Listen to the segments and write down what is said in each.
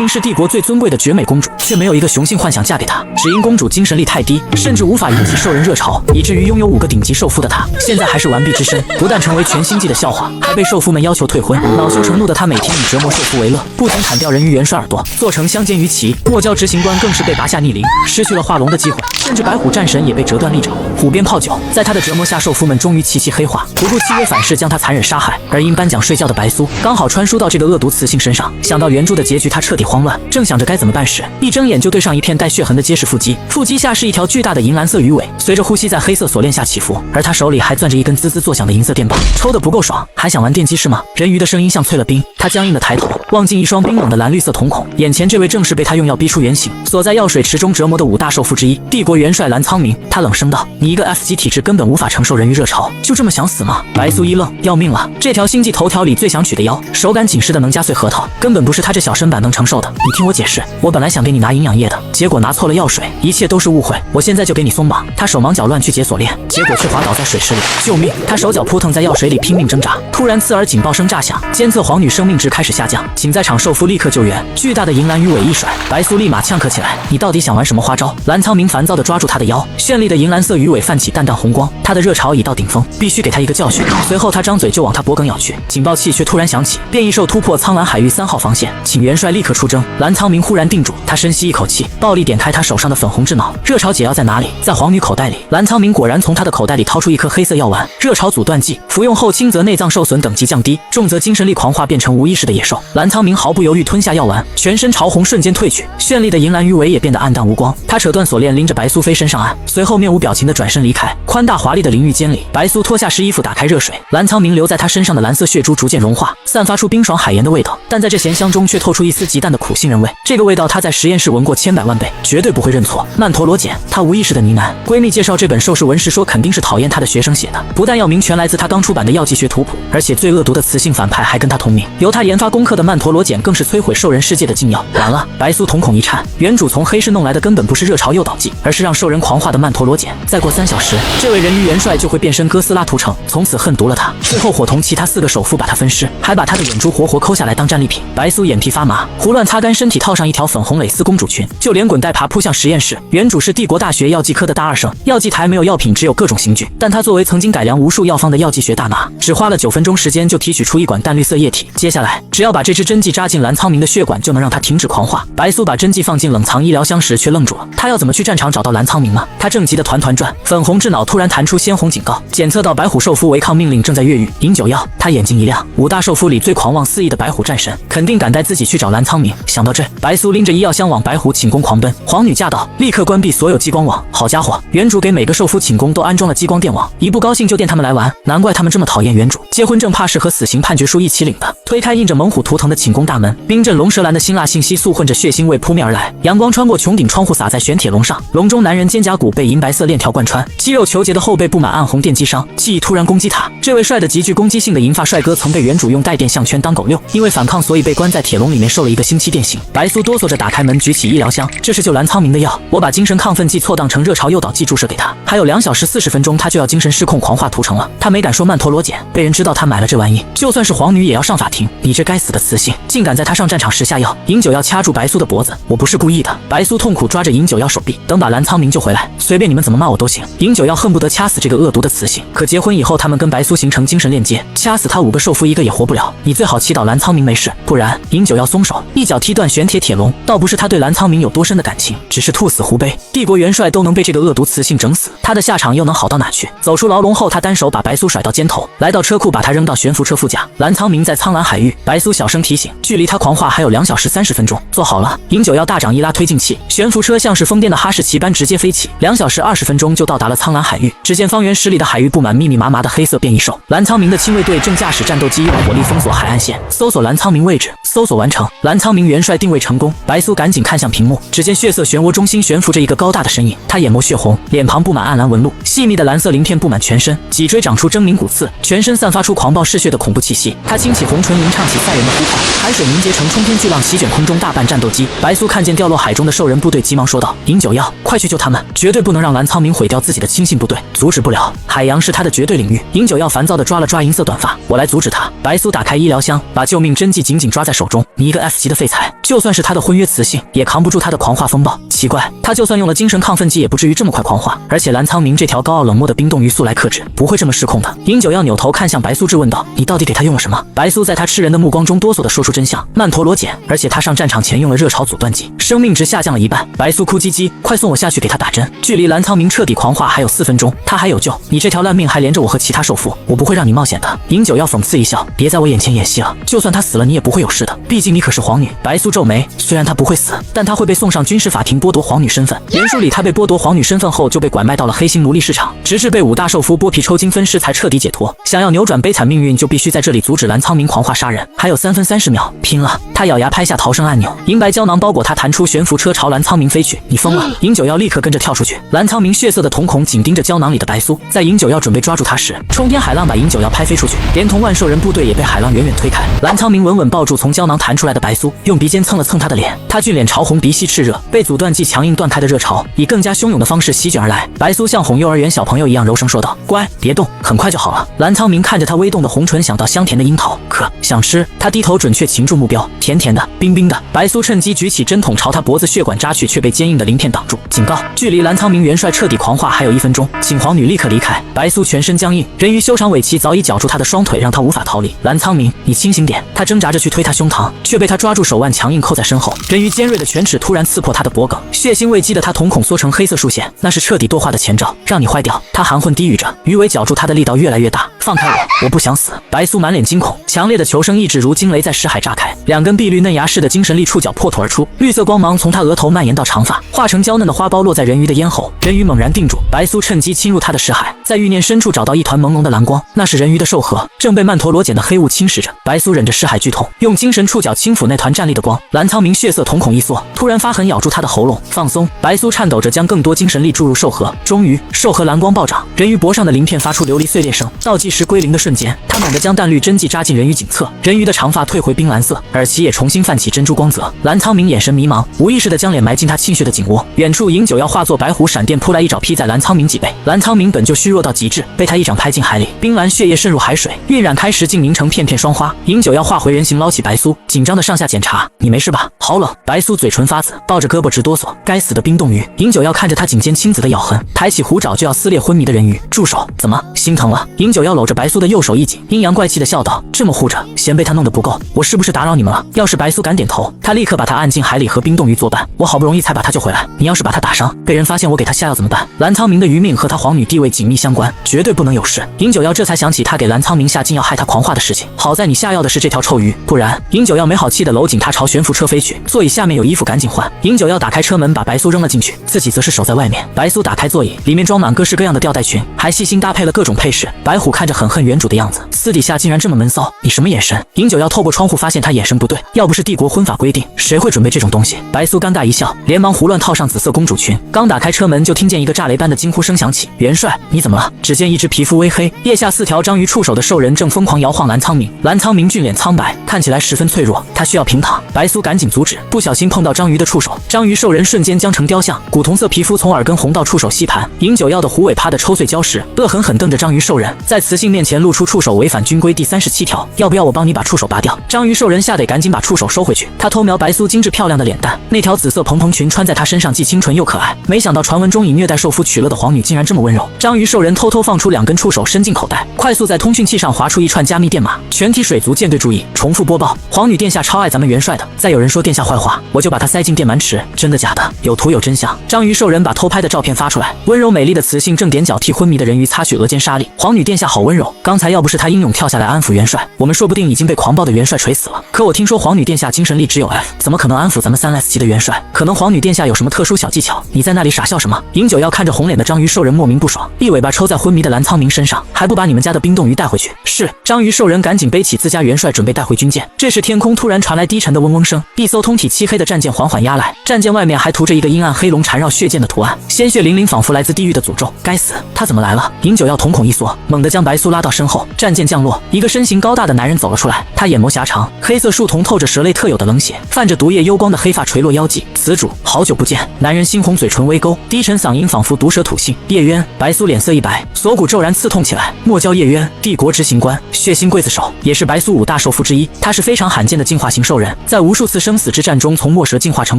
明是帝国最尊贵的绝美公主，却没有一个雄性幻想嫁给她，只因公主精神力太低，甚至无法引起兽人热潮，以至于拥有5个顶级兽夫的她，现在还是完璧之身，不但成为全星际的笑话，还被兽夫们要求退婚。恼羞成怒的她每天以折磨兽夫为乐，不仅砍掉人鱼元帅耳朵，做成香煎鱼鳍。末交执行官更是被拔下逆鳞，失去了化龙的机会，甚至白虎战神也被折断利爪。虎鞭炮酒，在他的折磨下，兽夫们终于弃其黑化，不顾契约反噬将他残忍杀害。而因颁奖睡觉的白苏刚好穿输到这个恶毒雌性身上，想到原著的结局，他彻底慌乱，正想着该怎么办时，一睁眼就对上一片带血痕的结实腹肌，腹肌下是一条巨大的银蓝色鱼尾，随着呼吸在黑色锁链下起伏，而他手里还攥着一根滋滋作响的银色电棒，抽得不够爽，还想玩电击是吗？人鱼的声音像淬了冰，他僵硬的抬头，望进一双冰冷的蓝绿色瞳孔，眼前这位正是被他用药逼出原形，锁在药水池中折磨的5大兽夫之一，帝国元帅蓝苍明。他冷声道：“你一个 F 级体质根本无法承受人鱼热潮，就这么想死吗？”白苏一愣，要命了！这条星际头条里最想娶的妖，手感紧实的能夹碎核桃，根本不是他这小身板能承受的。你听我解释，我本来想给你拿营养液的，结果拿错了药水，一切都是误会。我现在就给你松绑。他手忙脚乱去解锁链，结果却滑倒在水池里。救命！他手脚扑腾在药水里拼命挣扎，突然刺耳警报声炸响，监测皇女生命值开始下降，请在场兽夫立刻救援。巨大的银蓝鱼尾一甩，白苏立马呛咳起来：“你到底想玩什么花招？”蓝苍明烦躁地抓住他的腰，绚丽的银蓝色鱼尾泛起淡淡红光，他的热潮已到顶峰，必须给他一个教训。随后他张嘴就往他脖颈咬去，警报器却突然响起，变异兽突破苍蓝海域3号防线，请元帅立刻出征。蓝苍明忽然定住，他深吸一口气，暴力点开他手上的粉红智脑。热潮解药在哪里？在皇女口袋里。蓝苍明果然从他的口袋里掏出一颗黑色药丸，热潮阻断剂，服用后轻则内脏受损等级降低，重则精神力狂化变成无意识的野兽。蓝苍明毫不犹豫吞下药丸，全身潮红瞬间褪去，绚丽的银蓝鱼尾也变得暗淡无光。他扯断锁链，拎着白苏飞身上岸，随后面无表情地转身离开。宽大华丽的淋浴间里，白苏脱下湿衣服，打开热水，蓝苍明留在他身上的蓝色血珠逐渐融化，散发出冰爽海盐的味道，但在这咸香中却透出一丝极淡的苦杏仁味。这个味道他在实验室闻过千百万倍，绝对不会认错。曼陀罗碱，他无意识的呢喃。闺蜜介绍这本兽事文时说，肯定是讨厌他的学生写的，不但药名全来自他刚出版的药剂学图谱，而且最恶毒的雌性反派还跟他同名。由他研发攻克的曼陀罗碱更是摧毁兽人世界的禁药。完了，白苏瞳孔一颤，原主从黑市弄来的根本不是热潮诱导剂，而是让兽人狂化的曼陀罗碱。再过3小时，这位人鱼元帅就会变身哥斯拉屠城，从此恨毒了他。最后伙同其他4个首富把他分尸，还把他的眼珠活活抠下来当战利品。白苏眼皮发麻，胡乱擦干身体，套上一条粉红蕾丝公主裙，就连滚带爬扑向实验室。原主是帝国大学药剂科的大2生，药剂台没有药品，只有各种刑具，但他作为曾经改良无数药方的药剂学大拿，只花了9分钟时间就提取出一管淡绿色液体。接下来只要把这支针剂扎进蓝苍明的血管，就能让他停止狂化。白苏把针剂放进冷藏医疗箱时却愣住了，他要怎么去战场找到蓝苍明呢？他正急得团团转，粉红智脑突然弹出鲜红警告，检测到白虎兽夫违抗命令正在越狱，饮酒药。他眼睛一亮，5大兽夫里最狂妄肆意的白虎战神肯定敢带自己去找蓝苍明。想到这，白苏拎着医药箱往白虎寝宫狂奔。皇女驾到，立刻关闭所有激光网。好家伙，原主给每个兽夫寝宫都安装了激光电网，一不高兴就电他们来玩，难怪他们这么讨厌原主。结婚证怕是和死刑判决书一起领的。推开印着猛虎图腾的寝宫大门，冰镇龙舌兰的辛辣信息素混着血腥味扑面而来，阳光穿过穹顶窗户洒在玄铁笼上，笼中男人肩胛骨被银白色链条贯穿，肌肉虬结的后背布满暗红电击伤。记忆突然攻击他，这位帅的极具攻击性的银发帅哥曾被原主用带电项圈当狗遛，因为反抗所以被关在铁笼里面受了1个星期电刑。白苏哆嗦着打开门，举起医疗箱，这是救蓝苍明的药，我把精神亢奋剂错当成热潮诱导剂注射给他，还有2小时40分钟他就要精神失控狂化屠城了。他没敢说曼陀罗碱，被人知道他买了这玩意，就算是皇女也要上法庭。你这该死的雌性，竟敢在他上战场时下药！饮酒药掐住白苏的脖子，我不是故意的。白苏痛苦抓着饮酒药手臂，等把蓝苍明救回来，随便你们怎么骂我都行。饮酒药恨不得掐死这个恶毒的雌性，可结婚以后他们跟白苏形成精神链接，掐死他5个兽夫1个也活不了。你最好祈祷蓝苍明没事，不然饮酒药松手，一脚踢断玄铁铁笼。倒不是他对蓝苍明有多深的感情，只是兔死狐悲。帝国元帅都能被这个恶毒雌性整死，他的下场又能好到哪去？走出牢笼后，他单手把白苏甩到肩头，来到车库把他扔到悬浮车副驾。蓝苍明在苍蓝海域，白苏小声提醒，距离他狂化还有2小时30分钟。做好了。饮酒药大掌一拉推进器，悬浮车像是疯癫的哈士奇般直接飞起，2小时20分钟就到达了苍蓝海域。只见方圆10里的海域布满密密麻麻的黑色变异兽，蓝苍明的亲卫队正驾驶战斗机用火力封锁海岸线，搜索蓝苍明位置。搜索完成，蓝苍明元帅定位成功。白苏赶紧看向屏幕，只见血色漩涡中心悬浮着一个高大的身影，他眼眸血红，脸庞布满暗蓝纹路，细密的蓝色鳞片布满全身，脊椎长出狰狞骨刺，全身散发出狂暴嗜血的恐怖气息。他轻启红唇吟唱起赛人的呼唤，海水凝结成冲天巨浪席卷空中，大半战斗机。白苏看见掉落海中的兽人部队，急忙说道：“饮酒药，快去救他们，绝对不能让蓝苍明毁掉自己的亲信部队。”阻止不了，海洋是他的绝对领域。饮酒药烦躁地抓了抓银色短发，我来阻止他。白苏打开医疗箱，把救命针剂紧紧抓在手中。你一个 F 级的废才，就算是他的婚约雌性，也扛不住他的狂化风暴。奇怪，他就算用了精神亢奋剂，也不至于这么快狂化。而且蓝苍明这条高傲冷漠的冰冻鱼素来克制，不会这么失控的。尹九要扭头看向白苏质问道：“你到底给他用了什么？”白苏在他吃人的目光中哆嗦地说出真相：曼陀罗碱，而且他上战场前用了热潮阻断剂，生命值下降了一半。白苏哭唧唧：“快送我下去给他打针！”距离蓝苍明彻底狂化还有4分钟，他还有救。你这条烂命还连着我和其他受缚，我不会让你冒险的。尹九要讽刺一笑：“别在我眼前演戏了，就算他死了，你也不会有事的，毕竟你可是皇女。”白苏皱眉，虽然他不会死，但他会被送上军事法庭剥夺皇女身份。原书里他被剥夺皇女身份后就被拐卖到了黑心奴隶市场，直至被5大兽夫剥皮抽筋分尸才彻底解脱。想要扭转悲惨命运，就必须在这里阻止蓝苍明狂化杀人。还有3分30秒，拼了！他咬牙拍下逃生按钮，银白胶囊包裹他弹出悬浮车朝蓝苍明飞去。你疯了！尹九要立刻跟着跳出去。蓝苍明血色的瞳孔紧盯着胶囊里的白苏，在尹九要准备抓住他时，冲天海浪把尹九要拍飞出去，连同万兽人部队也被海浪远远推开。蓝苍明稳稳抱住从胶囊弹出来的白苏，用鼻尖蹭了蹭他的脸，他俊脸潮红，鼻息炽热，被阻断剂强硬断开的热潮以更加汹涌的方式席卷而来。白苏像哄幼儿园小朋友一样柔声说道：“乖，别动，很快就好了。”蓝苍明看着他微动的红唇，想到香甜的樱桃，可想吃。他低头准确擒住目标，甜甜的，冰冰的。白苏趁机举起针筒朝他脖子血管扎去，却被坚硬的鳞片挡住。警告：距离蓝苍明元帅彻底狂化还有1分钟，请皇女立刻离开。白苏全身僵硬，人鱼修长尾鳍早已绞住他的双腿，让他无法逃离。蓝苍明，你清醒点！他挣扎着去推他胸膛，却被他抓住手腕，强硬扣在身后。人鱼尖锐的犬齿突然刺破他的脖颈，血腥未激的他瞳孔缩成黑色竖线，那是彻底堕化的前兆，让你坏掉。他含混低语着，鱼尾绞住他的力道越来越大。放开我，我不想死！白苏满脸惊恐，强烈的求生意志如惊雷在识海炸开，2根碧绿嫩芽似的精神力触角破土而出，绿色光芒从他额头蔓延到长发，化成娇嫩的花苞落在人鱼的咽喉。人鱼猛然定住，白苏趁机侵入他的识海，在欲念深处找到一团朦胧的蓝光，那是人鱼的兽核，正被曼陀罗碱的黑雾侵蚀着。白苏忍着识海剧痛，用精神触角轻抚那团站立的光。蓝苍明血色瞳孔一缩，突然发狠咬住他的喉咙，放松。白苏颤抖着将更多精神力注入兽核，终于兽核蓝光暴涨，人鱼脖上的鳞片发出流离碎裂声。倒计时归零的瞬间，他猛地将淡绿针剂扎进人鱼颈侧，人鱼的长发退回冰蓝色，耳鳍也重新泛起珍珠光泽。蓝苍明眼神迷茫，无意识地将脸埋进他沁血的颈窝。远处尹九要化作白虎闪电扑来，一爪劈在蓝苍明脊背。蓝苍明本就虚弱到极致，被他一掌拍进海里，冰蓝血液渗入海水，晕染开时竟凝成片片霜花。尹九要化回人形捞起白苏，紧张地上下检查：“你没事吧？”好冷。白苏嘴唇发紫，抱着胳膊直哆嗦。该死的冰冻鱼！尹九要看着他颈间青紫的咬痕，抬起虎爪就要撕裂昏迷的人鱼。住手！怎么心疼了？尹九要搂着白苏的右手一紧，阴阳怪气地笑道：“这么护着，嫌被他弄得不够？我是不是打扰你们了？”要是白苏敢点头，他立刻把他按进海里和冰冻鱼作伴。我好不容易才把他救回来，你要是把他打伤，被人发现我给他下药怎么办？蓝苍明的余命和他皇女地位紧密相关，绝对不能有事。尹九要这才想起他给蓝苍明下禁药害他狂化的事情，好在你下药的是这条臭鱼，不然……尹九要没好气地搂紧他朝悬浮车飞去，座椅下面有衣服赶紧换。尹九要打开车门把白苏扔了进去，自己则是守在外面。白苏打开座椅，里面装满各式各样的吊带裙，还细心搭配了各种配饰。白虎看着很恨原主的样子，私底下竟然这么闷骚，你什么眼神？尹九要透过窗户发现他眼神不对，要不是帝国婚法规定，谁会准备这种东西？白苏尴尬一笑，连忙胡乱套上紫色公主裙。刚打开车门，就听见一个炸雷般的惊呼声响起：“元帅，你怎么了？”只见一只皮肤微黑、腋下4条章鱼触手的兽人正疯狂摇晃蓝苍明。蓝苍明俊脸苍白，看起来十分脆弱，他需要平躺。白苏赶紧阻止，不小心碰到章鱼的触手，章鱼兽人瞬间僵成雕像，古铜色皮肤从耳根红到触手吸盘。尹九要的虎尾趴的抽碎礁石，恶狠狠瞪着章鱼兽人，在雌性面前露出触手违反军规第37条，要不要我帮你把触手拔掉？章鱼兽人吓得赶紧把触手收回去。他偷瞄白苏精致漂亮的脸蛋，那条紫色蓬蓬裙穿在她身上既清纯又可爱。没想到传闻中以虐待兽夫取乐的皇女竟然这么温柔。章鱼兽人偷偷放出2根触手伸进口袋，快速在通讯器上划出一串加密电码：全体水族舰队注意，重复播报，皇女殿下超爱咱们元帅的，再有人说殿下坏话，我就把他塞进电鳗池。真的假的？有图有真相。章鱼兽人把偷拍的照片发出来，温柔美丽的雌性正踮脚替昏迷的人鱼擦去额间沙粒。皇女殿下好温柔，刚才要不是他英勇跳下来安抚元帅，我们说不定已经被狂暴的元帅锤死了。可我听说皇女殿下精神力只有 F， 怎么可能安抚咱们3S 级的元帅？可能皇女殿下有什么特殊小技巧？你在那里傻笑什么？尹九要看着红脸的章鱼兽人莫名不爽，一尾巴抽在昏迷的蓝苍明身上，还不把你们家的冰冻鱼带回去？是。章鱼兽人赶紧背起自家元帅准备带回军舰。这时天空突然传来低沉的嗡嗡声，一艘通体漆黑的战舰缓缓压来，战舰外面还涂着一个阴暗黑龙缠绕血溅的图案，鲜血淋淋，仿佛来自地狱的诅咒。该死，他怎么来了？尹九要瞳孔一缩，猛地将白苏拉到身后。战舰降落，一个身形高大的男人走了出来，他眼眸狭长，黑色树瞳透着蛇类特有的冷血，泛着毒液幽光的黑发垂落腰际。此主好久不见。男人猩红嘴唇微勾，低沉嗓音仿佛毒蛇吐信。叶渊。白苏脸色一白，锁骨骤然刺痛起来。莫叫叶渊，帝国执行官，血腥刽子手，也是白苏5大兽夫之一。他是非常罕见的进化型兽人，在无数次生死之战中从墨蛇进化成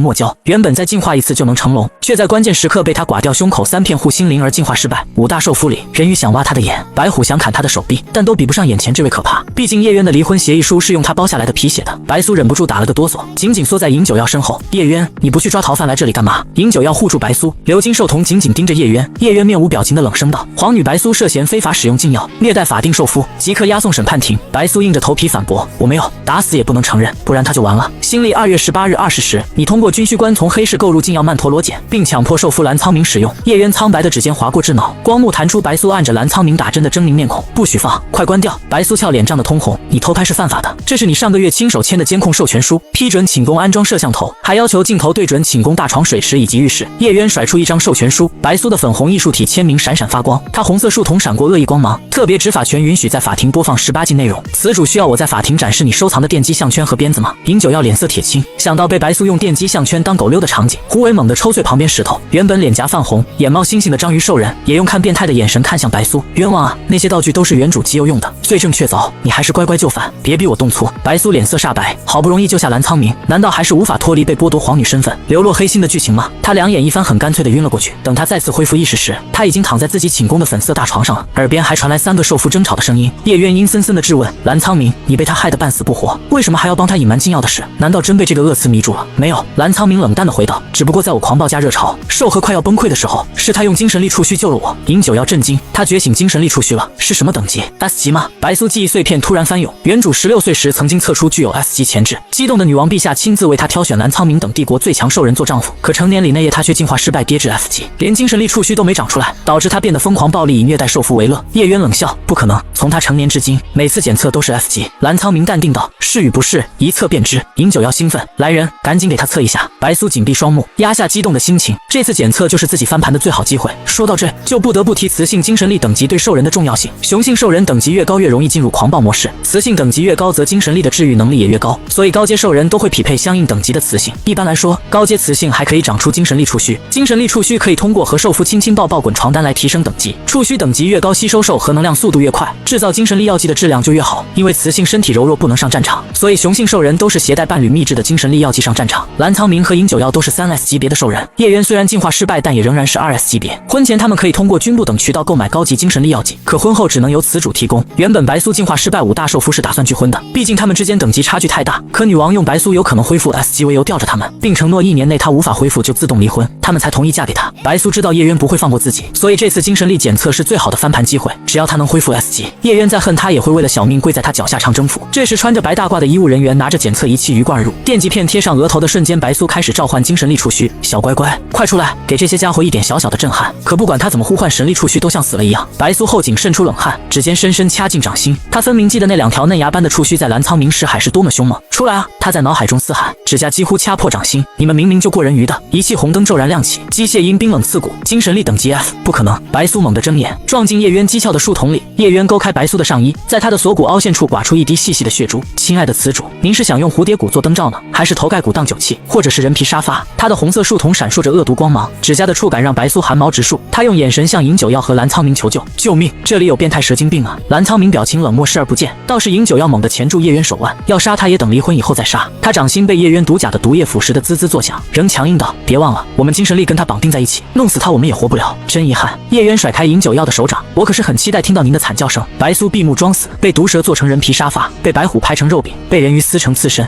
墨蛟，原本再进化一次就能成龙，却在关键时刻被他剐掉胸口3片护心灵而进化失败。五大兽夫里，人鱼想挖他的眼，白虎想砍他的手臂，但都比不上眼前这位可怕。毕竟叶渊的离婚协议书是用他包下来的皮写的。白苏忍不住打了个哆嗦，紧紧缩在尹九曜身后。叶渊，你不去抓逃犯来这里干嘛？尹九曜护住白苏，鎏金兽瞳紧紧盯着叶渊。叶渊面无表情的冷声道：皇女白苏涉嫌非法使用禁药，虐待法定兽夫，即刻押送审判庭。白苏硬着头皮反驳：我没有，打死也不能承认，不然他就完了。新历2月18日20时，你通过军需官从黑市购入禁药曼陀罗碱，并强迫兽夫蓝苍明使用。叶渊苍白的指尖划过智脑，光幕弹出白苏按着蓝苍明打针的狰狞面孔。不许放，快关掉！白苏俏脸涨得通红，你偷拍是犯法的，这是你上个月亲手签的监控授权书，批准寝宫安装摄像头，还要求镜头对准寝宫大床、水池以及浴室。叶渊甩出一张授权书，白苏的粉红艺术体签名闪闪发光，他红色树瞳闪过恶意光芒。特别执法权允许在法庭播放18禁内容，此主需要我在法庭展示你收藏的电击项圈和鞭子吗？尹九曜脸色铁青，想到被白苏用电击项圈当狗溜的场景，胡伟猛地抽碎旁边石头，原本脸颊泛红、眼冒星星的章鱼兽人也用看变态的眼神看向白苏。冤枉啊，那些道具都是原主急油用的，罪证确凿，你还是乖乖就范，别逼我动粗。白苏脸色煞白，好不容易救下蓝苍明，难道还是无法脱离被剥夺皇女身份、流落黑心的剧情吗？他两眼一翻，很干脆的晕了过去。等他再次恢复意识时，他已经躺在自己寝宫的粉色大床上了，耳边还传来3个兽夫争吵的声音。叶渊阴森森的质问蓝苍明：你被他害得半死不活，为什么还要帮他隐瞒禁药的事？难道真被这个恶词迷住了？没有，蓝苍明冷淡的回道，只不过在我狂暴加热潮、兽核快要崩溃的时候，是他用精神力触须救了我。尹九曜震惊，他觉醒精神力触须了，是什么等级 ？S 级吗？白苏记忆碎片突然翻涌，原主16岁时曾经测出具有 S 级潜质，激动的女王陛下亲自为他挑选蓝苍明等帝国最强兽人做丈夫，可成年礼那夜他却进化失败跌至 F 级，连精神力触须都没长出来，导致他变得疯狂暴力，以虐待兽夫为乐。叶渊冷笑，不可能，从他成年至今，每次检测都是 F 级。蓝苍明淡定道，是与不是，一测便知。尹九曜兴奋，来人，赶紧给他测一下。白苏紧闭双目，压下激动的心情，这次检测就是自己翻盘的最好机会。说到这，就不得不提雌性精神力等级对兽人的重要性。雄性兽人等级越高，越容易进入狂暴模式，雌性等级越高，则精神力的治愈能力也越高，所以高阶兽人都会匹配相应等级的雌性。一般来说，高阶雌性还可以长出精神力触须，精神力触须可以通过和兽夫亲亲抱抱滚床单来提升等级。触须等级越高，吸收兽核能量速度越快，制造精神力药剂的质量就越好。因为雌性身体柔弱不能上战场，所以雄性兽人都是携带伴侣秘制的精神力药剂上战场。蓝苍明和尹九曜都是3S 级别的兽人，叶渊虽然进化失败，但也仍然是2S 级别。婚前他们可以通过军部等渠道购买高级精神力药剂，可婚后只能由此主提供。原本白苏进化失败5大兽夫是打算拒婚的，毕竟他们之间等级差距太大。可女王用白苏有可能恢复 S 级为由吊着他们，并承诺1年内他无法恢复就自动离婚，他们才同意嫁给他。白苏知道叶渊不会放过自己，所以这次精神力检测是最好的翻盘机会。只要他能恢复 S 级，叶渊再恨他也会为了小命跪在他脚下唱征服。这时穿着白大褂的医务人员拿着检测仪器鱼贯而入，电极片贴上额头的瞬间，白苏开始召唤精神力触须。小乖乖，快出来，给这些家伙一点小小的震撼。可不管他怎么呼唤，神力触须都像死了一样。白苏后颈渗出冷汗，指尖深深掐进掌心，他分明记得那2条嫩芽般的触须在蓝苍明识海是多么凶猛。出来啊！他在脑海中嘶喊，指甲几乎掐破掌心。你们明明就过人鱼的！仪器红灯骤然亮起，机械音冰冷刺骨，精神力等级 F， 不可能！白苏猛地睁眼，撞进叶渊讥诮的树丛里。叶渊勾开白苏的上衣，在他的锁骨凹陷处刮出一滴细细的血珠。亲爱的雌主，您是想用蝴蝶骨做灯罩呢，还是头盖骨当酒器，或者是人皮沙发？他的红色树瞳闪烁着恶毒光芒，指甲的触感让白苏汗毛直竖。他用眼神向尹九曜和蓝苍明求救，救命！这里有变态蛇精病啊！蓝苍明表情冷漠，视而不见。倒是尹九曜猛地钳住叶渊手腕，要杀他也等离婚以后再杀。他掌心被叶渊毒钾的毒液腐蚀的滋滋作响，仍强硬道：别忘了，我们精神力跟他绑定在一起，弄死他我们也活不了。真遗憾。叶渊甩开尹九曜的手掌，我可是很期待听到您的惨叫声。白苏闭目装死，被毒蛇做成人皮沙发，被白虎拍成肉饼，被人鱼撕成刺身，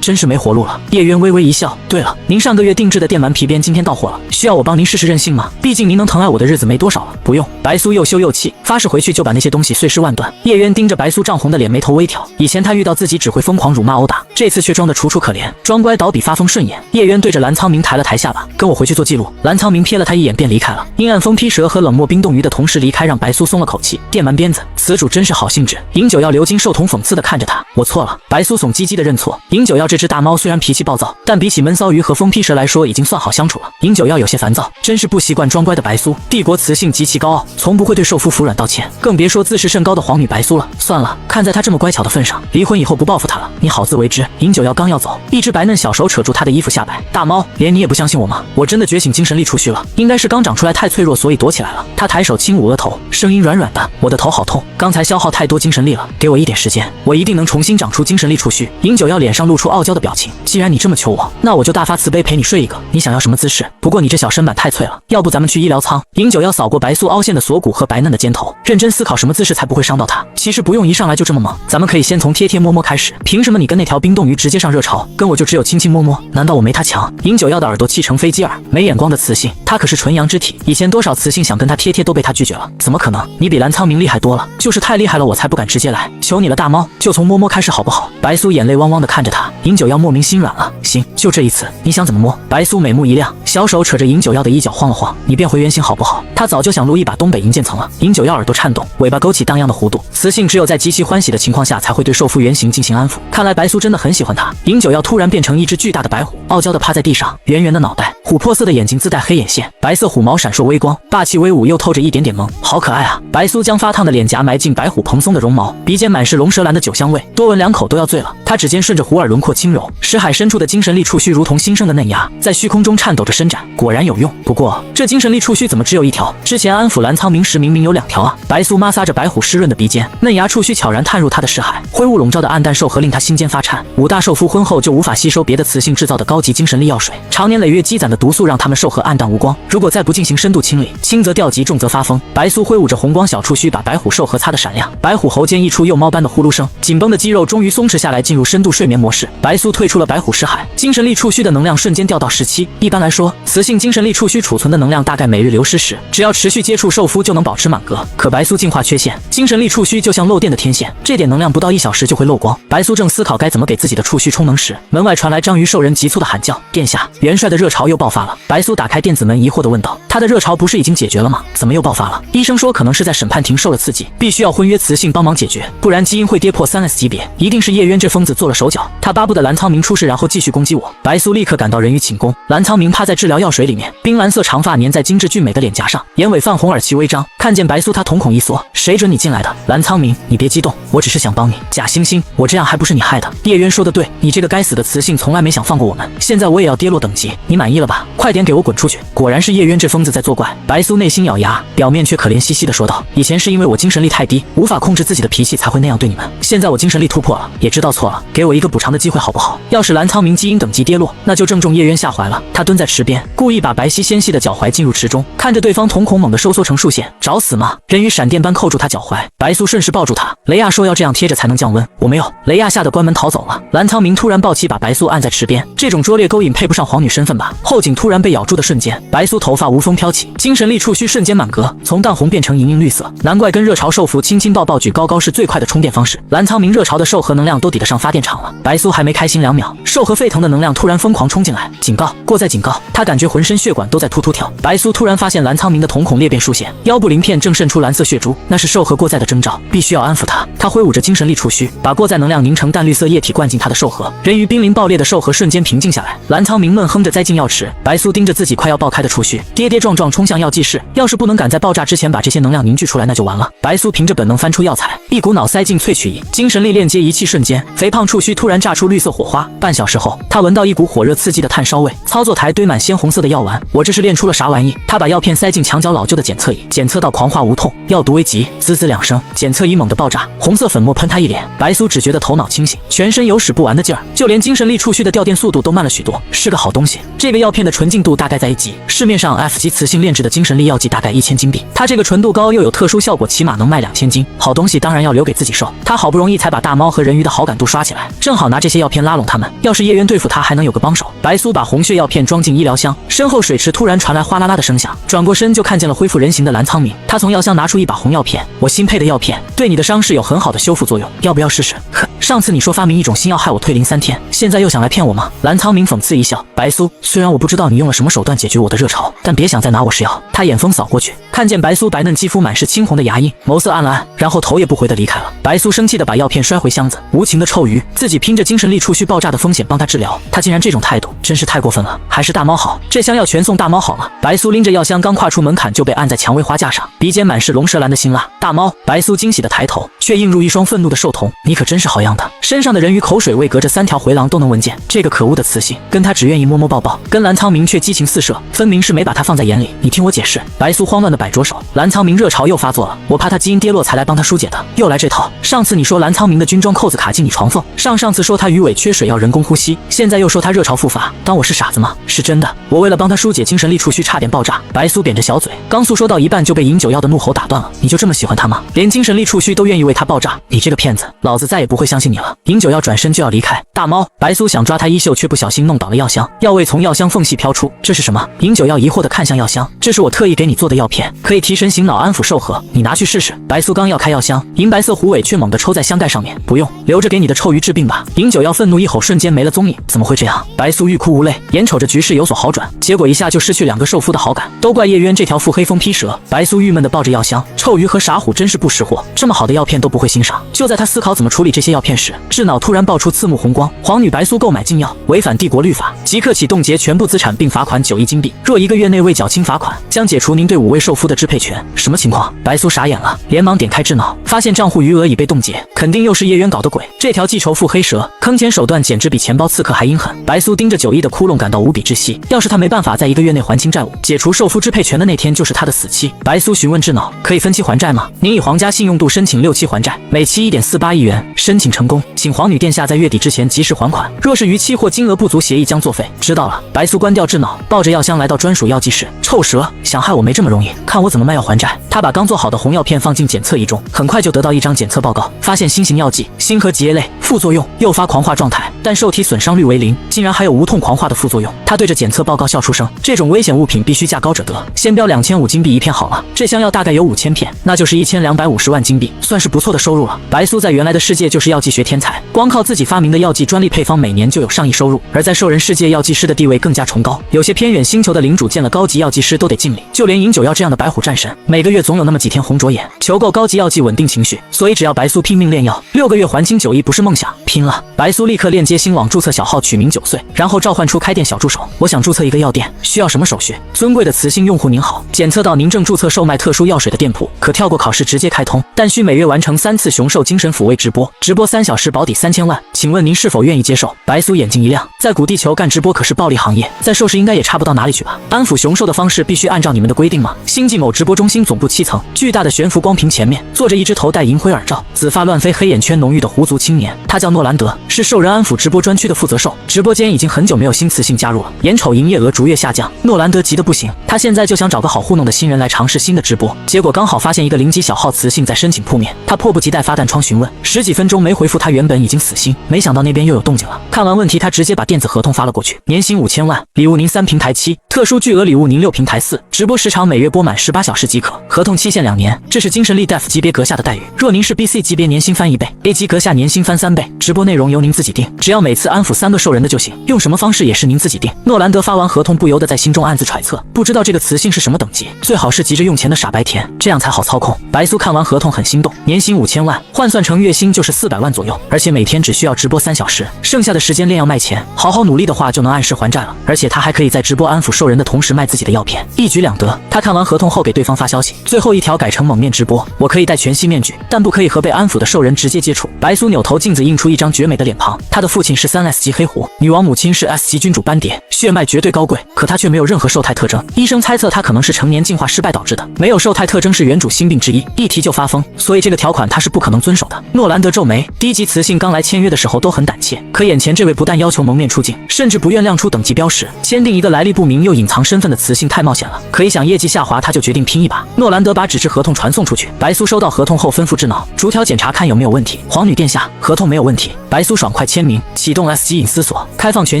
真是没活路了。叶渊微微一笑，对了，您上个月定制的电鳗皮鞭今天到货了，需要我帮您试试韧性吗？毕竟您能疼爱我的日子没多少了。不用。白苏又羞又气，发誓回去就把那些东西碎尸万段。叶渊盯着白苏涨红的脸，眉头微挑。以前他遇到自己只会疯狂辱骂殴打，这次却装得楚楚可怜，装乖倒比发疯顺眼。叶渊对着蓝苍明抬了抬下巴，跟我回去做记录。蓝苍明瞥了他一眼便离开了。阴暗风披蛇和冷漠冰冻鱼的同时离开，让白苏松了口气。电鳗鞭子，此主真是好兴致。尹九曜鎏金兽瞳讽刺地看着他，我错了。白苏耸唧唧地认错。尹九曜这只大猫虽然脾气暴躁，但比起闷骚鱼和风披蛇来说已经算好相处了。尹九曜有些烦躁，真是不习惯装乖的白苏。帝国雌性极其高傲，从不会对兽夫服软道歉，更别说自视甚高的皇女白苏了。算了，看在他这么乖巧的份上，离婚以后不报复他了，你好自为之。尹九曜刚要走，一只白嫩小手扯住他的衣服下摆。大猫，连你也不相信我吗？我真的觉醒精神力触须了，应该是刚长出来太脆弱，所以躲起来了。他抬手轻捂额头，声音软软的，我的头好痛。刚才消耗太多精神力了，给我一点时间，我一定能重新长出精神力触须。尹九耀脸上露出傲娇的表情，既然你这么求我，那我就大发慈悲陪你睡一个。你想要什么姿势？不过你这小身板太脆了，要不咱们去医疗舱。尹九耀扫过白素凹陷的锁骨和白嫩的肩头，认真思考什么姿势才不会伤到他。其实不用一上来就这么猛，咱们可以先从贴贴摸摸开始。凭什么你跟那条冰冻鱼直接上热潮，跟我就只有轻轻摸摸？难道我没他强？尹九耀的耳朵气成飞机耳，没眼光的雌性，他可是纯阳之体，以前多少雌性想跟他贴贴都被他拒绝了，怎么可能？你比蓝苍明厉害多了，就是太厉害了，我才不敢直接来。求你了，大猫，就从摸摸开始好不好？白苏眼泪汪汪的看着他，尹九耀莫名心软了。行，就这一次，你想怎么摸？白苏美目一亮，小手扯着尹九耀的衣角晃了晃，你变回原形好不好？他早就想录一把东北银渐层了。尹九耀耳朵颤动，尾巴勾起荡漾的弧度，雌性只有在极其欢喜的情况下才会对受夫原形进行安抚。看来白苏真的很喜欢他。尹九耀突然变成一只巨大的白虎，傲娇的趴在地上，圆圆的脑袋，琥珀色的眼睛自带黑眼线，白色虎毛闪烁微光，霸气威武又透着一点点萌，好可爱啊！白苏将发烫的脸颊埋进白虎蓬松的绒毛，鼻尖满是龙舌兰的酒香味，多闻两口都要醉了。他指尖顺着虎耳轮廓轻揉，识海深处的精神力触须如同新生的嫩芽，在虚空中颤抖着伸展，果然有用。不过这精神力触须怎么只有一条？之前安抚蓝苍明时明明有2条啊！白苏摩挲着白虎湿润的鼻尖，嫩芽触须悄然探入他的识海，灰雾笼罩的暗淡兽核令他心间发颤。五大兽夫婚后就无法吸收别的雌性制造的高级精神力药水，常年累月积攒的毒素让他们兽核暗淡无光，如果再不进行深度清理，轻则掉级，重则发疯。白苏挥舞着红光小触须，把白虎兽核擦得闪亮。白虎喉间溢出幼猫般的呼噜声，紧绷的肌肉终于松弛下来，进入深度睡眠模式。白苏退出了白虎识海，精神力触须的能量瞬间掉到17。一般来说，雌性精神力触须储存的能量大概每日流失时，只要持续接触兽夫就能保持满格。可白苏进化缺陷，精神力触须就像漏电的天线，这点能量不到1小时就会漏光。白苏正思考该怎么给自己的触须充能时，门外传来章鱼兽人急促的喊叫：“殿下，元帅的热潮又爆发了。”白苏打开电子门，疑惑地问道：“他的热潮不是已经解决了吗？怎么又爆发了？”医生说可能是在审判庭受了刺激，必须要婚约雌性帮忙解决，不然基因会跌破3S 级别。一定是叶渊这疯子做了手脚，他巴不得蓝苍明出事，然后继续攻击我。白苏立刻赶到人鱼寝宫，蓝苍明趴在治疗药水里面，冰蓝色长发粘在精致俊美的脸颊上，眼尾泛红，耳气微张。看见白苏，他瞳孔一缩：“谁准你进来的？”蓝苍明，你别激动，我只是想帮你。假惺惺，我这样还不是你害的。叶渊说的对，你这个该死的雌性从来没想放过我们，现在我也要跌落等级，你满意了吧？快点给我滚出去！果然是叶渊这疯子在作怪。白苏内心咬牙，表面却可怜兮兮地说道：“以前是因为我精神力太低，无法控制自己的脾气才会那样对你们，现在我精神力突破了，也知道错了，给我一个补偿的机会好不好？”要是蓝苍明基因等级跌落，那就正中叶渊下怀了。他蹲在池边，故意把白皙纤细的脚踝进入池中，看着对方瞳孔猛地收缩成竖线，找死吗？人鱼闪电般扣住他脚踝，白苏顺势抱住他。雷亚说要这样贴着才能降温，我没有。雷亚吓得关门逃走了。蓝苍明突然抱起把白苏按在池边，这种拙劣勾引配不上皇女身份吧？后颈突然被咬住的瞬间，白苏头发无风飘起，精神力触须瞬间满格，从淡红变成莹莹绿色。难怪跟热潮兽服亲亲抱抱举高高是最快的充电方式。蓝苍明热潮的兽核能量都抵得上发电厂了。白苏还没开心2秒，兽核沸腾的能量突然疯狂冲进来，警告，过载警告！他感觉浑身血管都在突突跳。白苏突然发现蓝苍明的瞳孔裂变竖线，腰部鳞片正渗出蓝色血珠，那是兽核过载的征兆，必须要安抚他。他挥舞着精神力触须，把过载能量凝成淡绿色液体灌进他的兽核。人鱼濒临爆裂的兽核瞬间平静下来。蓝苍明闷哼着栽进药池，白苏盯着自己快要爆开的触须，跌跌撞撞冲向药剂室。要是不能赶在爆炸之前把这些能量凝聚出来，那就完了。白苏凭着本能翻出药材，一股脑塞进萃取仪，精神力链接仪器瞬间，肥胖触须突然炸出绿色火花。半小时后，他闻到一股火热刺激的炭烧味，操作台堆满鲜红色的药丸。我这是练出了啥玩意？他把药片塞进墙角老旧的检测仪，检测到狂化无痛，药毒危急，滋滋2声，检测仪猛地爆炸，红色粉末喷他一脸。白苏只觉得头脑清醒，全身有使不完的劲儿，就连精神力触须的掉电速度都慢了许多，是个好东西。这个药片的纯净度大概在 A 级，市面上 F 级雌性炼制的精神力药剂大概1000金币，它这个纯度高又有特殊效果，起码能卖2000金。好东西当然要留给自己受，他好不容易才把大猫和人鱼的好感度刷起来，正好拿这些药片拉拢他们。要是叶渊对付他还能有个帮手。白苏把红血药片装进医疗箱，身后水池突然传来哗啦啦的声响，转过身就看见了恢复人形的蓝苍明。他从药箱拿出一把红药片，我新配的药片，对你的伤势有很好的修复作用，要不要试试？呵，上次你说发明一种新药害我退灵3天，现在又想来骗我吗？蓝苍明讽刺一笑，白苏，虽然我不知道你用了什么手段解决我的热潮，但别想再拿我试药。他眼风扫过去，看见白苏白嫩肌肤满是青红的牙印，眸色暗了暗，然后头也不回地离开了。白苏生气地把药片摔回箱子，无情的臭鱼，自己拼着精神力触须爆炸的风险帮他治疗，他竟然这种态度，真是太过分了。还是大猫好，这箱药全送大猫好了。白苏拎着药箱刚跨出门槛就被按在蔷薇花架上，鼻尖满是龙舌兰的辛辣。大猫，白苏惊喜地抬头，却映入一双愤怒的兽瞳，你可真是好样的。身上的人鱼口水味隔着3条回廊都能闻见，这个可恶的雌性，跟他只愿意摸摸抱抱，跟蓝苍明却激情四射，分明是没把他放在眼里。你听我解释。白苏慌乱的摆摆着手。蓝苍明热潮又发作了，我怕他基因跌落才来帮他疏解的，又来这套。上次你说蓝苍明的军装扣子卡进你床缝，上次说他鱼尾缺水要人工呼吸，现在又说他热潮复发，当我是傻子吗？是真的，我为了帮他疏解精神力储蓄差点爆炸。白苏扁着小嘴，刚诉说到一半就被饮酒药的怒吼打断了。你就这么喜欢他吗？连精神力储蓄都愿意为他爆炸？你这个骗子，老子再也不会相信你了。饮酒药转身就要离开。大猫，白苏想抓他衣袖，却不小心弄倒了药箱，药味从药箱缝隙飘出。这是什么？饮酒药疑惑地看向药箱，这是我特意给你做的药片，可以提神醒脑、安抚受和，你拿去试试。白苏刚要开药箱，银白色虎尾却猛地抽在箱盖上面，不用，留着给你的臭鱼治病吧。饮酒药愤怒一吼，瞬间没了踪影。怎么会这样？白苏欲哭无泪，眼瞅着局势有所好转，结果一下就失去2个受夫的好感，都怪叶渊这条腹黑风披蛇。白苏郁闷地抱着药箱，臭鱼和傻虎真是不识货，这么好的药片都不会欣赏。就在他思考怎么处理这些药片时，智脑突然爆出刺目红光，皇女白苏购买禁药违反帝国律法，即刻起冻结全部资产并罚款9亿金币，若1个月内未缴清罚款，将解除您对5位受夫的支配权。什么情况？白苏傻眼了，连忙点开智脑，发现账户余额已被冻结，肯定又是叶渊搞的鬼。这条记仇腹黑蛇坑钱手段简直比钱包刺客还阴狠。白苏盯着9亿的窟窿感到无比窒息，要是他没办法在1个月内还清债务，解除受夫支配权的那天就是他的死期。白苏询问智脑，可以分期还债吗？您以皇家信用度申请6期还债，每期1.48亿元，申请成功，请皇女殿下在月底之前及时还款，若是逾期或金额不足，协议将作废。知道了。白苏关掉智脑，抱着药箱来到专属药剂室。臭蛇，想害我没这么容易，看我怎么卖药还债。他把刚做好的红药片放进检测仪中，很快就得到一张检测报告，发现新型药剂锌和棘液类，副作用诱发狂化状态，但受体损伤率为0，竟然还有无痛狂化的副作用。他对着检测报告笑出声，这种危险物品必须价高者得，先标2500金币一片好了。这箱药大概有5000片，那就是1250万金币，算是不错的收入了。白苏在原来的世界就是药剂学天才，光靠自己发明的药剂专利配方每年就有上亿收入，而在兽人世界药剂师的地位更加崇高，有些偏远星球的领主见了高级药剂师都得敬礼，就连饮酒药这样的白虎战神，每个月总有那么几天红着眼，求够高级药剂稳定情绪，所以只要白苏拼命炼药，6个月还清9亿不是梦想。拼了！白苏立刻链接新网注册小号取名9岁，然后召唤出开店小助手，我想注册一个药店，需要什么手续？尊贵的磁性用户您好，检测到您正注册售卖特殊药水的店铺，可跳过考试直接开通，但需每月完成3次雄兽精神抚慰直播，直播3小时保底3000万，请问您是否愿意接受？白苏眼睛一亮，在古地球干直播可是暴利行业，在兽市应该也差不到哪里去吧？安抚雄兽的方式必须按照你们的规定吗？星际某直播中心总部7层，巨大的悬浮光屏前面坐着一只头戴银灰耳罩、紫发乱飞、黑眼圈浓郁的狐族青年，他叫诺兰德，是兽人安抚直播专区的负责兽。直播间已经很久没有新雌性加入了，眼瞅营业额逐月下降，诺兰德急得不行，他现在就想找个好糊弄的新人来尝试新的直播，结果刚好发现一个0级小号雌性在申请铺面，他迫不及待发弹窗询问，10几分钟没回复，他原本已经死心，没想到那边又有动静了。看完问题，他直接把电子合同发了过去，年薪5000万，礼物您3平台7，特殊巨额礼物您6平台4，直播时长每月播满18小时即可，合同期限2年，这是精神力 Def 级别阁下的待遇。若您是 BC 级别，年薪翻1倍 ，A 级阁下年薪翻3倍，直播内容由您自己定，只要每次安抚3个兽人的就行，用什么方式也是您自己定。诺兰德发完合同，不由得在心中暗自揣测，不知道这个雌性是什么等级，最好是急着用钱的傻白甜，这样才好操控。白苏看完合同很心动，年薪5000万，换算成月薪就是400万左右，而且每天只需要直播3小时，剩下的时间练药卖钱，好好努力的话就能按时还债了。而且他还可以在直播安抚兽人的同时卖自己的药片，一举两得。他看完合同后给对方发消息，最后一条改成蒙面直播，我可以戴全息面具，但不可以和被安抚的兽人直接接触。白苏扭头，镜子映出一张绝美的脸庞，他的父亲是3S 级黑狐，女王母亲是 S 级君主斑蝶，血脉绝对高贵，可他却没有任何受态特征。医生猜测他可能是成年进化失败导致的，没有受态特征是原主心病之一，一提就发疯，所以这个条款他是不可能遵守的。诺兰德皱眉，低级雌性刚来签约的时候都很胆怯，可眼前这位不但要求蒙面出镜，甚至不愿亮出等级标识，签订一个来历不明又隐藏身份的雌性太冒险了。可以想业绩下滑，他就决定拼一把。诺兰德把纸质合同传送出去，白苏收到合同后吩咐智脑逐条检查看有没有问题。皇女殿下，合同没有问题。白苏爽快签名，启动 S 级隐私锁，开放权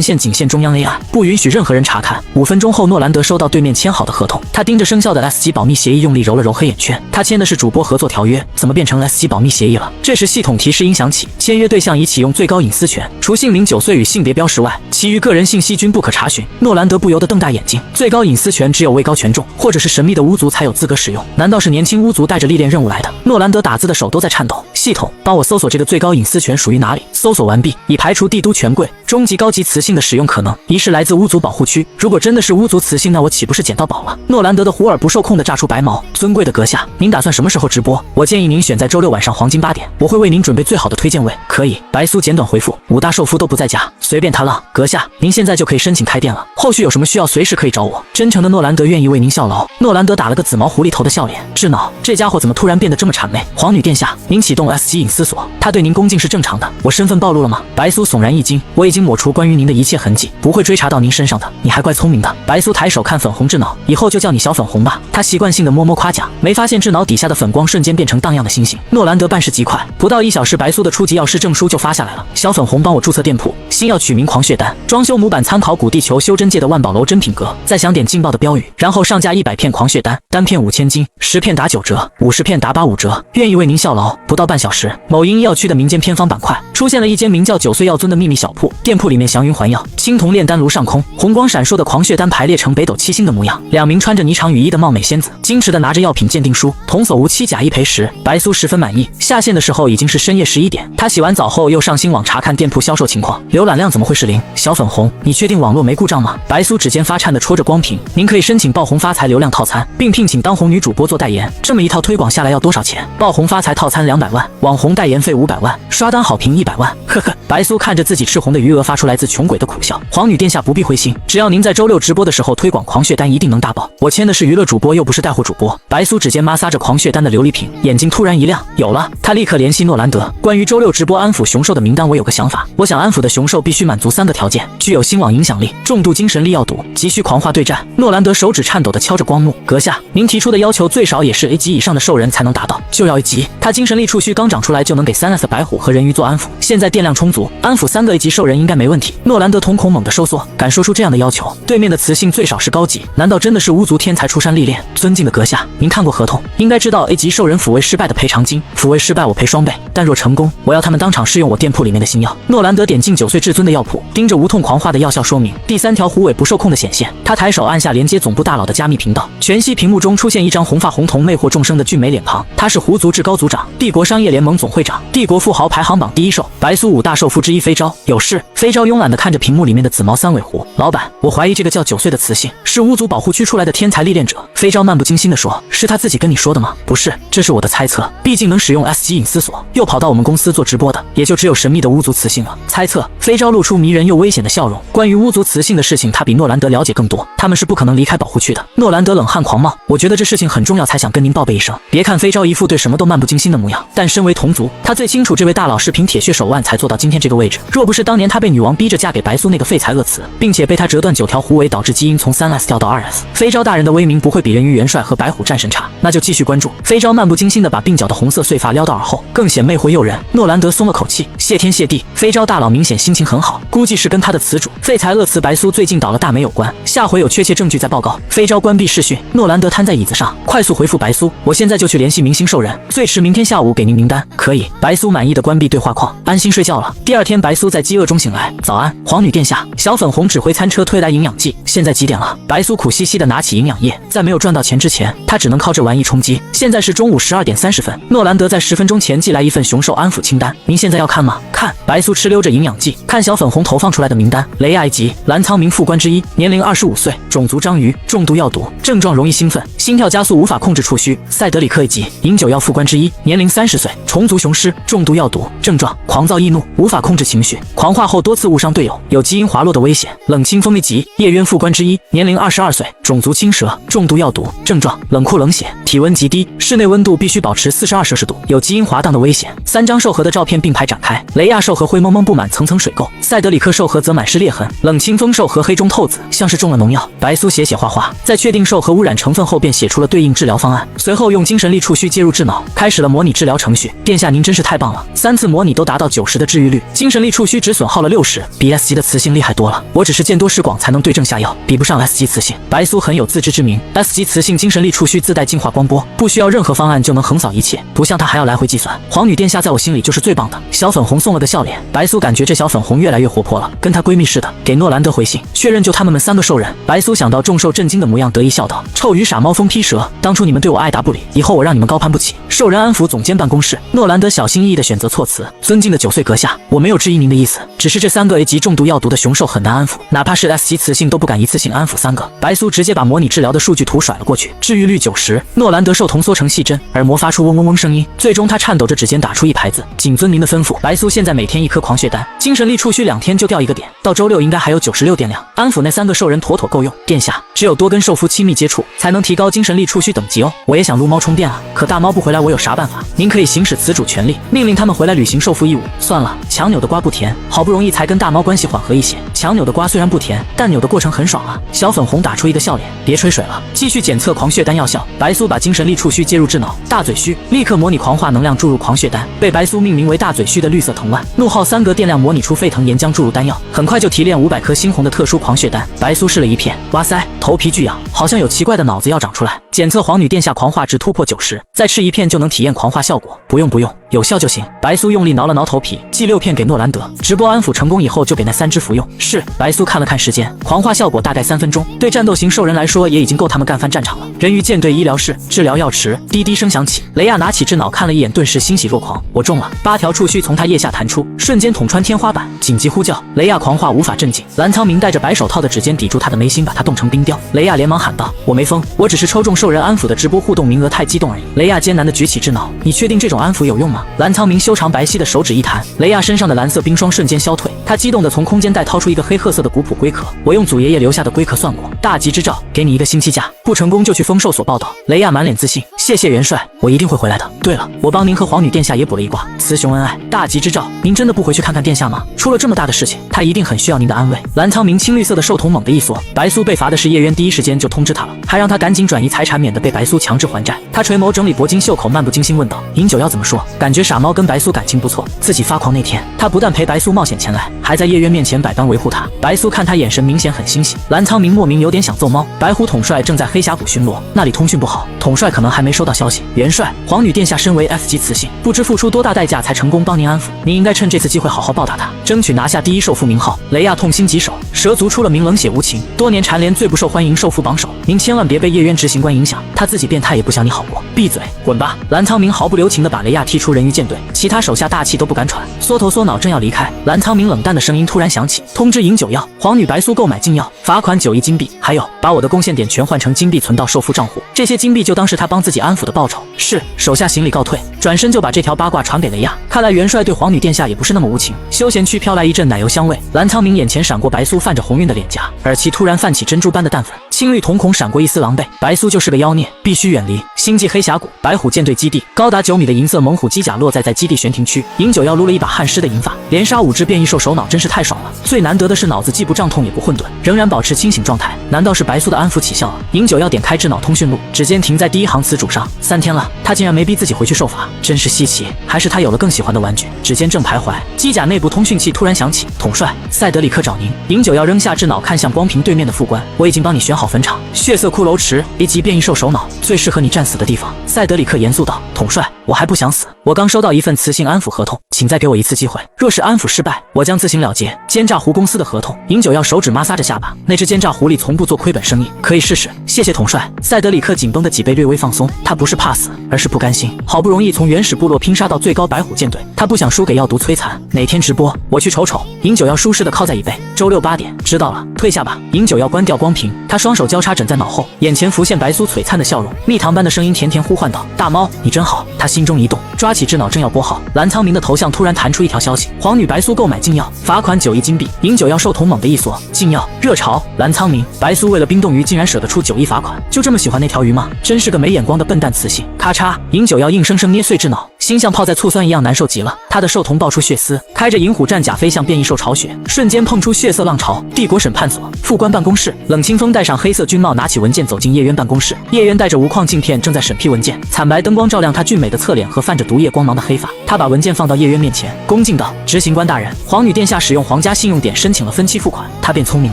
限仅限中央 AI， 不允许任何人查看。5分钟后，诺兰德收到对面签好的合同，他盯着生效的 S 级保密协议，用力揉了揉黑眼圈。他签的是主播合作条约，怎么变成 S 级保密协议了？这时系统提示音响起，签约对象已启用最高隐私权，除姓名、9岁与性别标识外，其余个人信息均不可查询。诺兰德不由得瞪大眼睛，最高隐私权只有位高权重或者是神秘的巫族才有资格使用，难道是年轻巫族带着历练任务来的？诺兰德打字的手都在颤抖。系统，帮我搜索这个最高隐私权属于哪里。搜索完毕，已排除帝都权贵、终极高级雌性的使用可能，疑是来自巫族保护区。如果真的是巫族雌性，那我岂不是捡到宝了？诺兰德的虎耳不受控地炸出白毛。尊贵的阁下，您打算什么时候直播？我建议您选在周六晚上黄金8点，我会为您准备最好的推荐位。可以。白苏简短回复：5大寿夫都不在家，随便他浪。阁下，您现在就可以申请开店了，后续有什么需要随时可以找我。真诚的诺兰德愿意为您效劳。诺兰德打了个紫毛狐狸头的笑脸。智脑，这家伙怎么突然变得这么谄媚？皇女殿下，您启动 S 级隐私锁，他对您恭敬是正常的。我身份暴露了吗？白苏悚然一惊，我已经抹除关于您的一切痕迹，不会追查到您身上的。你还怪聪明的。白苏抬手看粉红智脑，以后就叫你小粉红吧。他习惯性的摸摸夸奖，没发现智脑底下的粉光瞬间变成荡漾的星星。诺兰德办事极快，不到1小时，白苏的初级药师证书就发下来了。小粉红帮我注册店铺，新药取名狂血丹，装修模板参考古地球修真界的万宝楼真品阁，再想点劲爆的标语，然后上架100片狂血丹，单片5000金，10片打9折，50片打85折，愿意为您效劳。不到半小时，某因医药区的民间偏方板块出现了一间名叫9岁药尊的秘密小铺，店铺里面祥云环药、青铜炼丹炉上空，红光闪烁的狂血丹排列成北斗七星的模样，2名穿着霓裳雨衣的貌美仙子矜持的拿着药品鉴定书，童叟无欺，假一赔10。白苏十分满意。下线的时候已经是深夜11点，他洗完澡后又上新网查看店铺销售情况，浏览量怎么会是0？小粉红，你确定网络没故障吗？白苏指尖发颤的戳着光屏，您可以申请爆红发财流量套餐，并聘请当红女主播做代言，这么一套推广下来要多少钱？爆红发财套餐200万，网红代言费500万，刷单好评100万。呵呵，白苏看着自己赤红的余额，发出来自穷鬼的苦笑。皇女殿下不必灰心，只要您在周6直播的时候推广狂血丹，一定能大爆。我签的是娱乐主播，又不是带货主播。白苏指尖摩挲着狂血丹的琉璃瓶，眼睛突然一亮，有了！他立刻联系诺兰德，关于周6直播安抚雄兽的名单，我有个想法。我想安抚的雄兽必须满足3个条件：具有新网影响力、重度精神力要毒，急需狂化对战。诺兰德手指颤抖地敲着光幕，阁下，您提出的要求最少也是 A 级以上的兽人才能达到，就要 A 级。他精神力触须刚长出来就能给3S 的白虎和人鱼做安抚，现在电量充足，安抚3个 A 级兽人应该没问题。诺兰德瞳孔猛地收缩，敢说出这样的要求？对面的雌性最少是高级，难道真的是巫族天才出山历练？尊敬的阁下，您看过合同，应该知道 A 级兽人抚慰失败的赔偿金，抚慰失败我赔双倍，但若成功，我要他们当场试用我店铺里面的新药。诺兰德点进9岁至尊的药谱，盯着无痛狂化的药效说明，第3条虎尾不受控的显现。他抬手按下连接总部大佬的加密频道，全息屏幕中出现一张红发红瞳魅惑众生的俊美脸庞，他是狐族至高族长，帝国商业联盟总会长，帝国富豪排行榜第1兽，白苏5大兽夫之一飞招。有事？飞招慵懒地看着屏幕里面的紫毛三尾狐，老板，我怀疑这个叫9岁的雌性是巫族保护区出来的天才历练者。飞招漫不经心地说，是他自己跟你说的吗？不是，这是我的猜测，毕竟能使用 S 级隐私锁，又跑到我们公司做直播的，也就只有神秘的巫族雌性了。猜测。飞招露出迷人又危险的笑容，关于巫族雌性的事情，他比诺兰德了解更多，他们是不可能离开保护区的。诺兰德冷汗狂冒，我觉得这事情很重要，才想跟您报备一声。别看飞招一副对什么都漫不经心的模样，但身为同族，他最清楚这位大佬是凭铁血手腕才做到今天这个位置。若不是当年他被女王逼着嫁给白苏那个废材恶雌，并且被他折断9条狐尾，导致基因从3S 掉到2S，飞招大人的威名不会比人鱼元帅和白虎战神差。那就继续关注。飞招漫不经心地把鬓角的红色碎发撩到耳后，更显魅惑诱人。诺兰德松了口气，谢天谢地，飞招大佬明显心情很好，估计是跟他的词主废材恶雌白苏最近倒了大霉有关，下回有确切证据再报告。飞招关闭视讯，诺兰德瘫在椅子上，快速回复白苏，我现在就去联系明星兽人，最迟明天下午给您名单。可以。白苏满意的关闭对话框，安心睡觉了。第2天，白苏在饥饿中醒来，早安，皇女殿下。小粉红指挥餐车推来营养剂，现在几点了？白苏苦兮兮的拿起营养液，在没有赚到钱之前，他只能靠这玩意充饥。现在是中午12点30分，诺兰德在10分钟前寄来一份雄兽安抚清单，您现在要看吗？看。白苏哧溜着营养剂，看小粉红投放出来的名单：雷亚级，蓝苍冥副官之一，年龄25岁，种族章鱼，重度药毒，症状容易兴奋，心跳加速，无法控制触须。塞德里克一级，饮酒药副官之一，年龄30岁，虫族雄狮，重度药毒，症状狂躁易怒，无法控制情绪，狂化后多次误伤队友，有基因滑落的危险。冷清风一级，夜渊副官之一，年龄22岁，种族青蛇，重度药毒，症状冷酷冷血，体温极低，室内温度必须保持42摄氏度，有基因滑荡的危险。3张兽核的照片并排展开，雷亚兽核灰蒙蒙布满层层水垢，塞德里克兽核则满是裂痕，冷清风兽核黑中透紫，像是中了农药。白苏写画画，在确定兽核污染成分后便写出了对应治疗方案，随后用精神力触须介入智脑，开始了模拟治疗程序。殿下您真是太棒了，3次模拟都达到90的治愈率，精神力触须只损耗了60，比 S 级的雌性厉害多了。我只是见多识广才能对症下药，比不上 S 级雌性。白苏很有自知之明， S 级雌性精神力触须自带进化光波，不需要任何方案就能横扫一切，不像他还要来回计算。皇女殿下在我心里就是最棒的。小粉红送了个笑脸，白苏感觉这小粉红越来越活泼了，跟她闺蜜似的，给诺兰德回信，确认就他们3个兽人。白苏想到众兽震惊的模样，得意笑道：臭鱼傻猫疯批蛇，当初你们对我爱答不理，以后我让你们高攀不起。兽人安抚总监办公室，诺兰德小心翼翼地选择措辞，尊敬的9岁阁下，我没有质疑您的意思，只是这3个 A 级重度药毒的雄兽很难安抚，哪怕是 S 级雌性都不敢一次性安抚3个。白苏直接把模拟治疗的数据图甩了过去，治愈率90%。诺兰德兽瞳缩成细针，耳膜发出嗡嗡嗡声音，最终他颤抖着指尖打出一排字：谨遵您的吩咐。白苏现在每天1颗狂血丹，精神力触须2天就掉1个点，到周6应该还有96电量，安抚那3个兽人妥妥够用。殿下，只有多跟兽夫亲密接触，才能提高精神力触须等级哦。我也想撸猫充电啊，可大猫不回来，我有啥办法？您可以行使此主权利，命令他们回来履行受付义务。算了，强扭的瓜不甜，好不容易才跟大猫关系缓和一些，强扭的瓜虽然不甜，但扭的过程很爽啊。小粉红打出一个笑脸，别吹水了，继续检测狂血丹药效。白苏把精神力触须接入智脑，大嘴须立刻模拟狂化能量注入狂血丹，被白苏命名为大嘴须的绿色藤蔓，怒号3格电量模拟出沸腾岩浆注入丹药，很快就提炼500颗猩红的特殊狂血丹。白苏试了一片，哇塞，头皮巨痒，好像有奇怪的脑子要长出来。检测皇女殿下狂化值突破90%，再吃1片就能体验狂化效果。不用，有效就行。白苏用力挠了挠头皮，寄6片给诺兰德。直播安抚成功以后就给那3只服用。是。白苏看了看时间，狂化效果大概3分钟，对战斗型兽人来说也已经够他们干翻战场了。人鱼舰队医疗室，治疗药池，滴滴声响起。雷亚拿起智脑看了一眼，顿时欣喜若狂，我中了！8条触须从他腋下弹出，瞬间捅穿天花板。紧急呼叫，雷亚狂化无法镇静。蓝苍明戴着白手套的指尖抵住他的眉心，把他冻成冰雕。雷亚连忙喊道：我没疯，我只是抽中兽人安抚的直播互动名额太激动而已。雷亚艰难地举起智脑，你确定这种安抚有用吗？蓝苍明修长白皙的手指一弹，雷亚身上的蓝色冰霜瞬间消退，他激动地从空间袋掏出一个黑褐色的古朴龟壳，我用祖爷爷留下的龟壳算过，大吉之兆，给你1个星期假，不成功就去丰兽所报道。雷亚满脸自信，谢谢元帅，我一定会回来的。对了，我帮您和皇女殿下也卜了一卦，雌雄恩爱，大吉之兆，您真的不回去看看殿下吗？出了这么大的事情，他一定很需要您的安慰。蓝苍明青绿色的兽瞳猛地一缩，白苏被罚的是叶渊第一时间就通知他了，还让他赶紧转移财产，免得被白苏强制还债。他垂眸整理铂金袖口，漫不经心问道：饮酒要怎么说？感觉傻猫跟白苏感情不错，自己发狂那天，他不但陪白苏冒险前来，还在叶渊面前百般维护他。白苏看他眼神明显很欣喜，蓝苍明莫名有点想揍猫。白虎统帅正在黑峡谷巡逻，那里通讯不好，统帅可能还没收到消息。元帅，皇女殿下身为 F 级雌性，不知付出多大代价才成功帮您安抚，您应该趁这次机会好好报答他，争取拿下第1兽父名号。雷亚痛心疾首，蛇族出了名冷血无情，多年蝉联最不受欢迎兽父榜首，您千万别被叶渊执行官影响，他自己变态也不想你好过。闭嘴，滚吧！蓝苍明毫不留情地把雷亚踢出人鱼舰队，其他手下大气都不敢喘，缩头缩脑正要离开，蓝苍明冷淡的声音突然响起：通知饮酒药，皇女白苏购买禁药，罚款9亿金币，还有把我的贡献点全换成金币存到兽父账户，这些金币就当是他帮自己安抚的报酬。是。手下行礼告退，转身就把这条八卦传给雷亚。看来元帅对皇女殿下也不是那么无情。休闲区飘来一阵奶油香味，蓝苍明眼前闪过白苏泛着红晕的脸颊，耳其突然泛起珍珠般的淡粉，青绿瞳孔闪过一丝狼狈。白苏就是个妖孽，必须远离。星际黑峡谷白虎舰队基地，高达9米的银色猛虎机甲落在基地悬停区。饮酒药撸了一把汗湿的银发，连杀5只变异兽首脑真是太爽了。最难得的是脑子既不胀痛也不混沌，仍然保持清醒状态。难道是白苏的安抚起效了？饮酒药点开智脑通讯录，指尖停在第1行词主上。3天了，他竟然没逼自己回去受罚，真是稀奇。还是他有了更喜欢的玩具？指尖正徘徊，机甲内部通讯器突然响起：统帅，塞德里克找您。饮酒药扔下智脑，看向光屏对面的副官：我已经帮你选好坟场，血色骷髅池，1级变异兽首脑，最适合你战死的地方。塞德里克严肃道：统帅，我还不想死，我刚收到一份雌性安抚合同，请再给我一次机会，若是安抚失败，我将自行了结。奸诈狐公司的合同。饮酒药手指摩挲着下巴，那只奸诈狐狸从不做亏本生意，可以试试。谢谢统帅。塞德里克紧绷的脊背略微放松，他不是怕死，而是不甘心。好不容易从原始部落拼杀到最高白虎舰队，他不想输给药毒摧残。哪天直播我去瞅瞅。饮酒药舒适的靠在椅背。周6 8点，知道了，退下吧。饮酒药关掉光屏，他双手交叉枕在脑后，眼前浮现白苏璀璨的笑容，蜜糖般的声音甜甜呼唤道：大猫，你真好。他心中一动，抓起智脑正要拨号，蓝苍明的头像突然弹出一条消息：皇女白苏购买禁药，罚款9亿金币。饮酒药兽瞳猛地一缩，禁药热潮。蓝苍明，白苏为了冰冻鱼竟然舍得出9亿罚款，就这么喜欢那条鱼吗？真是个没眼光的笨蛋雌性。咔嚓，饮酒药硬生生捏碎智脑，心像泡在醋酸一样难受极了。他的兽瞳爆出血丝，开着银虎战甲飞向变异兽巢穴，瞬间碰出血色浪潮。帝国审判所副官办公室，冷清风戴上黑色军帽，拿起文件走进叶渊办公室。叶渊带着无框镜片，正在审批文件。惨白灯光照亮他俊美的侧脸和泛着毒液光芒的黑发。他把文件放到叶渊面前，恭敬道：“执行官大人，皇女殿下使用皇家信用点申请了分期付款，他变聪明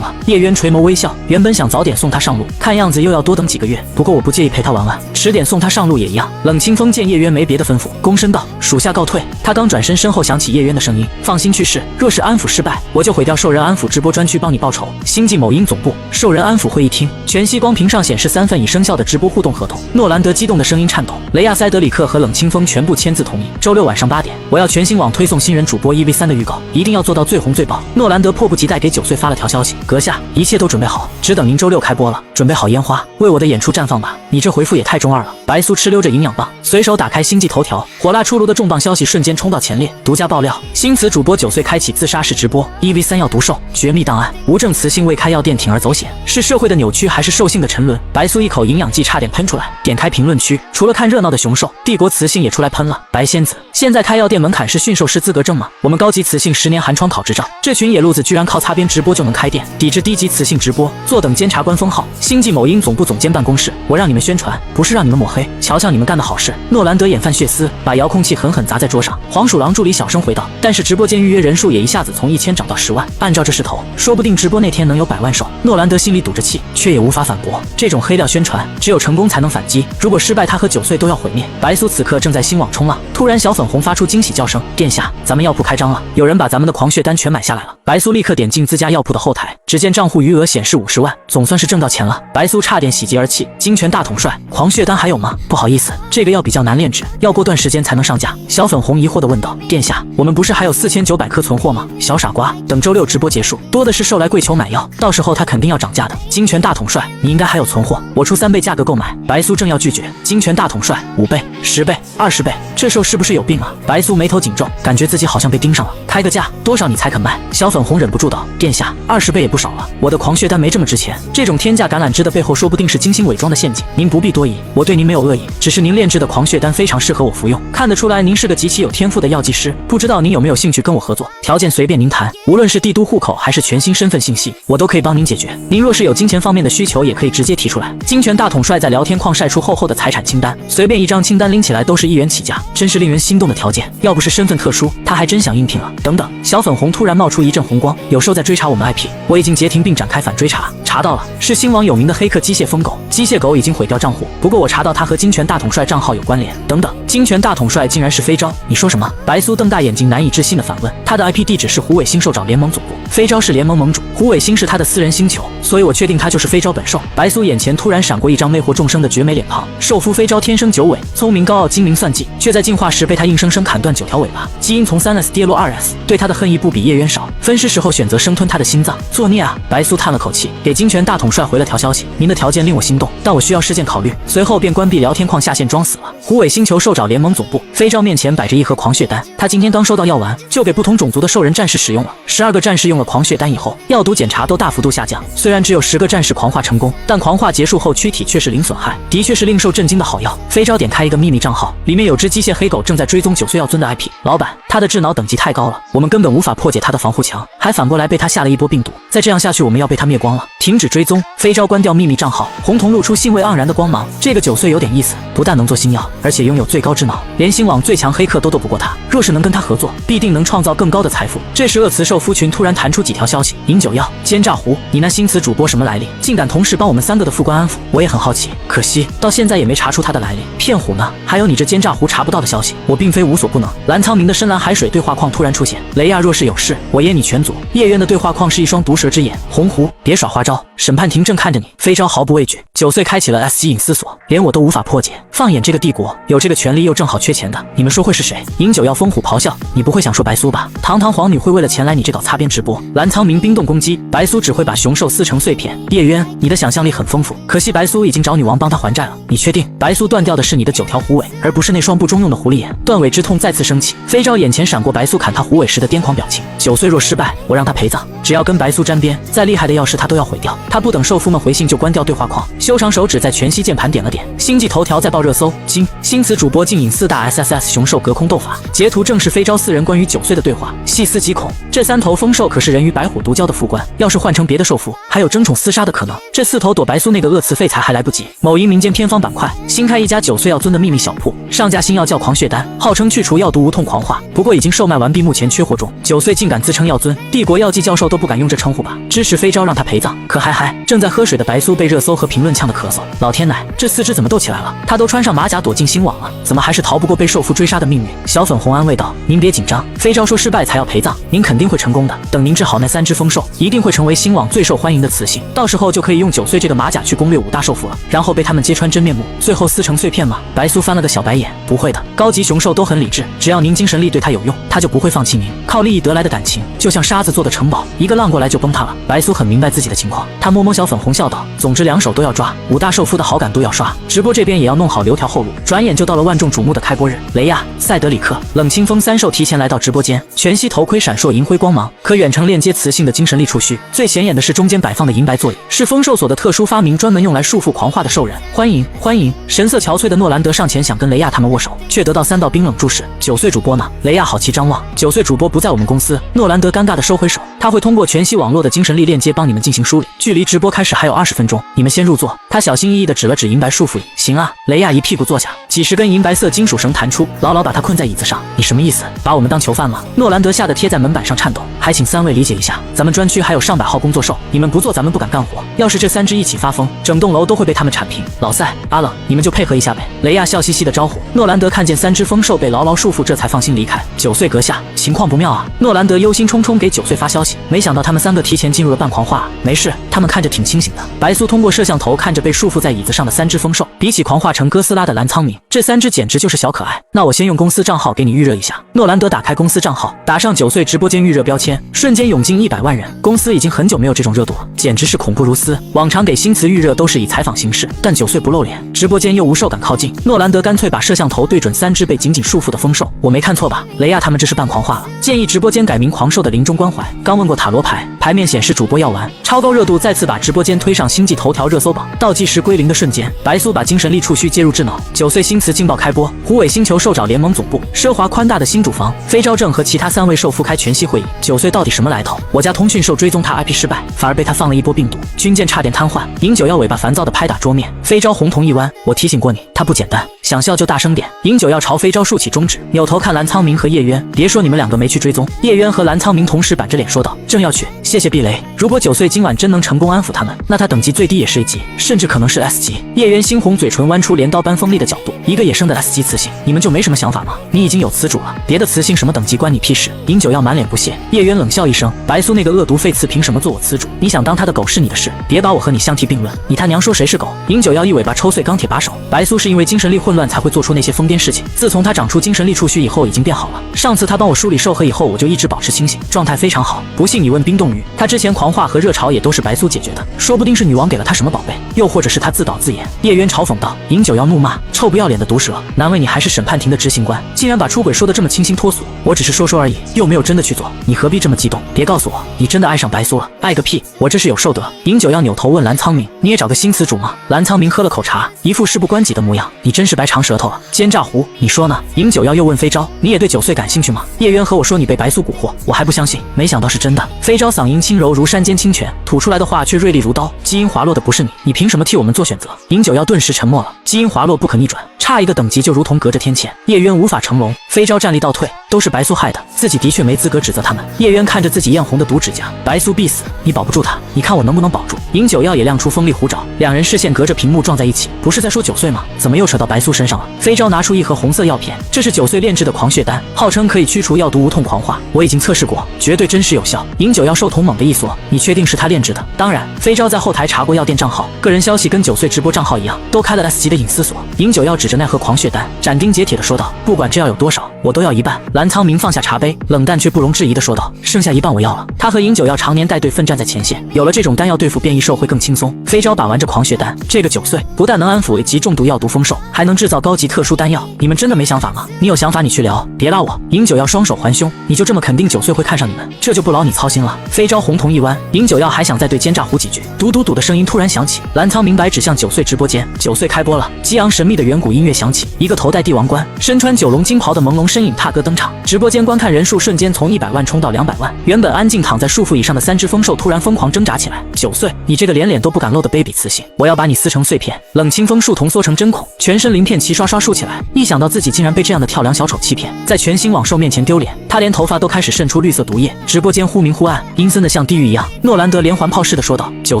了。”叶渊垂眸微笑，原本想早点送他上路，看样子又要多等几个月。不过我不介意陪他玩玩，迟点送他上路也一样。冷清风见叶渊没别的吩咐，躬身道：“属下告退。”他刚转身，身后响起叶渊的声音：“放心去试，若是安抚失败，我就毁掉兽人安抚直播专区，帮你报仇。”星际某音总部，兽人安抚会议厅，全息光屏上显示3份已生效的直播互动合同。诺兰德激动的声音颤抖，雷亚塞德里克和冷清风全部签字同意。周六晚上8点，我要全新网推送新人主播 EV3 的预告，一定要做到最红最爆。诺兰德迫不及待给9岁发了条消息：“阁下，一切都准备好，只等您周六开播了，准备好烟花，为我的演出绽放吧。”你这回复也太中二了。白苏哧溜着营养棒，随手打开星际头条，火辣出炉的重磅消息瞬间冲到前列。独家爆料：新词主播9岁开启自杀式直播 ，EV3 要毒兽，绝密档案。无证雌性为开药店铤而走险，是社会的扭曲还是兽性的沉沦？白苏一口营养剂差点喷出来。点开评论区，除了看热闹的雄兽，帝国雌性也出来喷了。白仙子，现在开药店门槛是驯兽师资格证吗？我们高级雌性10年寒窗考执照，这群野路子居然靠擦边直播就能开店，抵制低级雌性直播，坐等监察官封号。星际某音总部总监办公室，我让你们宣传，不是让你们抹黑，瞧瞧你们干的好事。诺兰德眼泛血丝，把遥控器狠狠砸在桌上。黄鼠狼助理小声回道：“但是直播间预约人数也一下子从1000涨到10万，按照这势头，说不定直播那天能有100万兽。”诺兰德心里堵着气，却也无法反驳。这种黑料宣传，只有成功才能反击，如果失败，他和9岁都要毁灭。白苏此刻正在新网冲浪，突然小粉红发出惊喜叫声：“殿下，咱们药铺开张了，有人把咱们的狂血丹全买下来了。”白苏立刻点进自家药铺的后台，只见账户余额显示50万，总算是挣到钱了。白苏差点喜极而泣。金泉大统帅，狂血丹还有吗？不好意思，这个药比较难炼制，要过段时间才能上架。小粉红疑惑地问道：“殿下，我们不是还有4900颗存货吗？”小傻瓜，等周六直播结束，多的是兽来跪求买药，到时候他肯定要涨价的。金泉大统帅，你应该还有存货，我出3倍价格购买。白苏正要拒绝，金泉大统帅5倍、10倍、20倍，这兽是不是有病啊？白苏眉头紧皱，感觉自己好像被盯上了。开个价，多少你才肯卖？小粉红忍不住道：“殿下，20倍也不少了，我的狂血丹没这么值钱，这种天价橄榄枝的背后说不定是精心伪装的陷阱。您不必多疑，我对您没有恶意，只是您炼制的狂血丹非常适合我服用，看得出来您是个极其有天赋的药剂师，不知道您有没有兴趣跟我合作？条件随便您谈，无论是帝都户口还是全新身份信息，我都可以帮您解决。您若是有金钱方面的需求，也可以直接提出来。”金泉大统帅在聊天框晒出厚厚的财产清单，随便一张清单拎起来都是1元起价，真是令人心动的条件。要不是身份特殊，他还真想应聘了。等等，小粉红突然冒出一阵红光，有兽在追查我们 IP， 我已经截停并展开反追查，查到了，是新网有名的黑客机械疯狗，机械狗已经毁掉账户，不过我查到他和金泉大统帅账号有关联。等等，金泉大统帅竟然是非招？你说什么？白苏瞪大眼睛，难以置信地反问。他的 IP 地址是虎尾星兽爪联盟总部，非招是联盟盟主，虎尾星是他的私人星球，所以我确定他就是非招本兽。白苏眼前突然闪过一张魅惑众生的绝美脸庞，兽夫非招天生9尾，聪明高傲精明算计，却在进化时被他硬生生砍断9条尾巴，基因从3S 跌落2S，对他的恨意不比叶渊少，分尸时候选择生吞他的心脏，作孽啊！白苏叹了口气，给金泉大统帅回了条消息：您的条件令我心动，但我需要事件考虑。随后便关闭聊天框下线装死了。虎尾星球兽爪联盟总部，非招面前摆着一盒狂血丹，他今天刚收到药丸，就给不同种族的兽人战士使用了。12个战士用了狂血丹以后，药毒检查都大幅度下降，虽然只有10个战士狂化成功，但狂化结束后躯体却是零损害，的确是令兽震惊的好药。非招点开一个秘密账号，里面有只机械黑狗正在追踪9岁药尊的 IP。老板，他的智脑等级太高了，我们根本无法破解他的防护墙，还反过来被他下了一波病毒，再这样下去我们要被他灭光了。停止追踪，非招关掉秘密账号。红瞳露出兴味盎然的光芒，这个9岁有点意思，不但能做新药，而且拥有最高智脑，连星网最强黑客都斗不过他。若是能跟他合作，必定能创造更高的财富。这时恶雌兽夫群突然弹出几条消息：饮酒药、奸诈狐，你那新词主播什么来历？竟敢同时帮我们3个的副官安抚？我也很好奇，可惜到现在也没查出他的来历。骗虎呢？还有你这奸诈狐查不到的消息，我并非无所不能。蓝苍明的深蓝海水对话框突然出现：雷亚若是有事，我阉你全族。叶渊的对话框是一双毒蛇之眼。红狐，别耍花招，审判庭正看着你。非招毫不畏惧，9岁开启了 S 级隐私锁，连我都无法破解。放眼这个帝国，有这个权利又正好缺钱的，你们说会是谁？饮酒要疯虎咆哮，你不会想说白苏吧？堂堂皇女会为了钱来你这搞擦边直播？不，蓝苍明冰冻攻击，白苏只会把熊兽撕成碎片。叶渊，你的想象力很丰富，可惜白苏已经找女王帮他还债了。你确定白苏断掉的是你的9条虎尾，而不是那双不中用的狐狸眼？断尾之痛再次升起，飞昭眼前闪过白苏砍他虎尾时的癫狂表情。9岁若失败，我让他陪葬。只要跟白苏沾边，再厉害的药师他都要毁掉。他不等兽夫们回信就关掉对话框，修长手指在全息键盘点了点。星际头条在报热搜，今新词主播竟引4大 SSS 熊兽隔空斗法，截图正是飞昭4人关于9岁的对话。细思极恐，这3头疯兽可是人与白虎独交的副官，要是换成别的兽夫，还有争宠厮杀的可能。这4头躲白苏那个恶词废材还来不及。某银民间偏方板块新开一家9岁药尊的秘密小铺，上架新药叫狂血丹，号称去除药毒无痛狂化，不过已经售卖完毕，目前缺货中。9岁竟敢自称药尊，帝国药剂教授都不敢用这称呼吧？支持飞昭让他陪葬。可嗨，正在喝水的白苏被热搜和评论呛得咳嗽。老天奶，这4只怎么斗起来了？他都穿上马甲躲进星网了，怎么还是逃不过被兽夫追杀的命运？小粉红安慰道：“您别紧张，飞昭说失败才要陪葬，您肯定会成功的。等您治好那3只疯兽，一定会成为星网最受欢迎的雌性，到时候就可以用9岁这个马甲去攻略5大兽夫了，然后被他们揭穿真面目，最后撕成碎片吗？”白苏翻了个小白眼，不会的，高级熊兽都很理智，只要您精神力对他有用，他就不会放弃您。靠利益得来的感情，就像沙子做的城堡，一个浪过来就崩塌了。白苏很明白自己的情况，他摸摸小粉红笑道：“总之2手都要抓，5大兽夫的好感度要刷，直播这边也要弄好留条后路。”转眼就到了万众瞩目的开播日，雷亚、塞德里克、冷清风3兽提前来到直播间，全息头盔闪烁银辉光芒，可远程链接雌性的精神力触须。最显眼的是中间摆放的银白座椅，是风兽所的特殊发明，专门用来束缚狂化的兽人。欢迎欢迎！神色憔悴的诺兰德上前想跟雷亚他们握手，却得到3道冰冷注视。9岁主播呢？雷亚好奇张望。9岁主播不在我们公司。诺兰德尴尬的收回手，他会通过全息网络的精神力链接帮你们进行梳理。距离直播开始还有20分钟，你们先入座。他小心翼翼地指了指银白束缚椅。行啊，雷亚一屁股坐下，几十根银白色金属绳弹出，牢牢把他困在椅子上。你什么意思？把我们当囚犯吗？诺兰德吓得贴在门板上颤抖。还请3位理解一下，咱们专区还有上百号工作兽，你们不做咱们不敢干活。要是这3只一起发疯，整栋楼都会被他们铲平。老赛、阿冷，你们就配合一下呗。雷亚笑嘻嘻的招呼。诺兰德看见3只疯兽被牢牢束缚，这才放心离开。9岁阁下，情况不妙啊！诺兰德忧心忡忡给9岁发消息，没想到他们3个提前进入了半狂化。没事，他们看着挺清醒的。白苏通过摄像头看着被束缚在椅子上的3只疯兽，比起狂化成哥斯拉的蓝苍明，这3只简直就是小可爱。那我先用公司账号给你预热一下。诺兰德打开公司账号，打上9岁直播间预热标签，瞬间涌进100万人。公司已经很久没有这种热度了，简直是恐怖如斯。往常给新词预热都是以采访形式，但9岁不露脸，直播间又无兽敢靠近。诺兰德干脆把摄像头对准3只被紧紧束缚的疯兽。我没看错吧？雷亚他们这是半狂化了。建议直播间改名狂兽的临终关怀。刚问过塔罗牌，牌面显示主播药丸，超高热度再次把直播间推上星际头条热搜榜。倒计时归零的瞬间，白苏把精神力触须接入智脑。9岁新词劲爆开播，虎尾星球兽爪联盟总部，奢华宽大的新主房，飞昭正和其他3位兽夫开全息会议。9岁到底什么来头？我家通讯兽追踪他 IP 失败，反而被他放了一波病毒，军舰差点瘫痪。饮酒药尾巴烦躁的拍打桌面，飞昭红瞳一弯，我提醒过你，他不简单，想笑就大声点。饮酒药朝飞昭竖起中指，扭头看蓝苍明和叶渊，别说你们2个没去追踪。叶渊和蓝苍明同时板着脸说道，正要去，谢谢避雷。如果9岁今晚真能成功安抚他们，那他等级最低也是 A 级，甚至可能是 S 级。叶渊猩红嘴唇弯出镰刀般锋利的角度，一个野生的 S 级雌性，你们就没什么想法吗？你已经有雌主了，别的雌性什么等级关你屁事。饮酒药满脸不屑，叶渊冷笑一声，白苏那个恶毒废雌凭什么做我雌主？你想当他的狗是你的事，别把我和你相提并论。你他娘说谁是狗？饮酒药一尾巴抽碎钢铁把手。白苏是因为精神力混乱才会做出那些疯癫事情，自从他长出精神力触须以后已经变好了。上次他帮我梳理兽核以后，我就一直保持清醒，状态非常好。不信你问冰冻鱼，他之前狂化和热潮也都是白苏解决的，说不定是女王给了他什么宝贝，又或者是他自导自演。叶渊嘲讽道。饮酒药怒骂，臭不要脸的毒蛇，难为你还是审判庭的执行官，竟然把出轨说得这么清新脱俗。我只是说说而已，又没有真的去做，你何必这么激动？别告诉我你真的爱上白苏了。爱个屁，我这是有受得。饮酒药扭头问蓝苍明，你也找个新词主吗？蓝苍明喝了口茶，一副事不关己的模样，你真是白长舌头了。奸诈狐，你说呢？饮酒药又问飞昭，你也对9岁感兴趣吗？叶渊和我说你被白苏蛊惑，我还不相信，没想到是真的。飞昭嗓音轻柔如山间清泉，吐出来的话却锐利如刀。基因滑落的不是你，你凭什么替我们做选择？饮酒药顿时沉默了。基因滑落不可逆转，差一个等级就如同隔着天堑，叶渊无法成龙。飞昭站立倒退，都是白苏害的，自己的确没资格指责他们。叶渊看着自己艳红的毒指甲，白苏必死，你保不住他，你看我能不能保住？饮酒药也亮出锋利虎爪，两人视线隔着屏幕撞在一起。不是在说9岁吗？怎么又扯到白苏身上了？飞昭拿出一盒红色药片，这是9岁炼制的狂血丹，号称可以驱除药毒无痛狂化，我已经测试过，绝对真实有效。饮酒药兽瞳猛地一缩，你确定是他炼制的？当然，飞昭在后台查过药店账号，个人消息跟9岁直播账号一样，都开了 S 级的隐私锁。饮酒药指着那盒狂血丹，斩钉截铁地说道：不管这药有多少，我都要一半。蓝苍明放下茶杯，冷淡却不容置疑地说道：“剩下一半我要了。”他和饮酒药常年带队奋战在前线，有了这种丹药对付变异兽会更轻松。飞招把玩着狂血丹，这个9岁不但能安抚及中毒药毒疯兽，还能制造高级特殊丹药。你们真的没想法吗？你有想法你去聊，别拉我。饮酒药双手环胸，你就这么肯定9岁会看上你们？这就不劳你操心了。飞招红瞳一弯，饮酒药还想再对奸诈唬几句，嘟嘟嘟的声音突然响起，蓝苍明白指向9岁直播间。9岁开播了，激昂神秘的远古音乐响起，一个头戴帝王冠、身穿9龙金袍的朦胧身影踏歌登场，直播间观看人数瞬间从100万冲到200万。原本安静躺在束缚椅上的3只疯兽突然疯狂挣扎起来。9岁，你这个连脸都不敢露的卑鄙雌性，我要把你撕成碎片！冷清风树瞳缩成针孔，全身鳞片齐刷刷竖起来。一想到自己竟然被这样的跳梁小丑欺骗，在全新网兽面前丢脸，他连头发都开始渗出绿色毒液。直播间忽明忽暗，阴森的像地狱一样。诺兰德连环炮似的说道：“9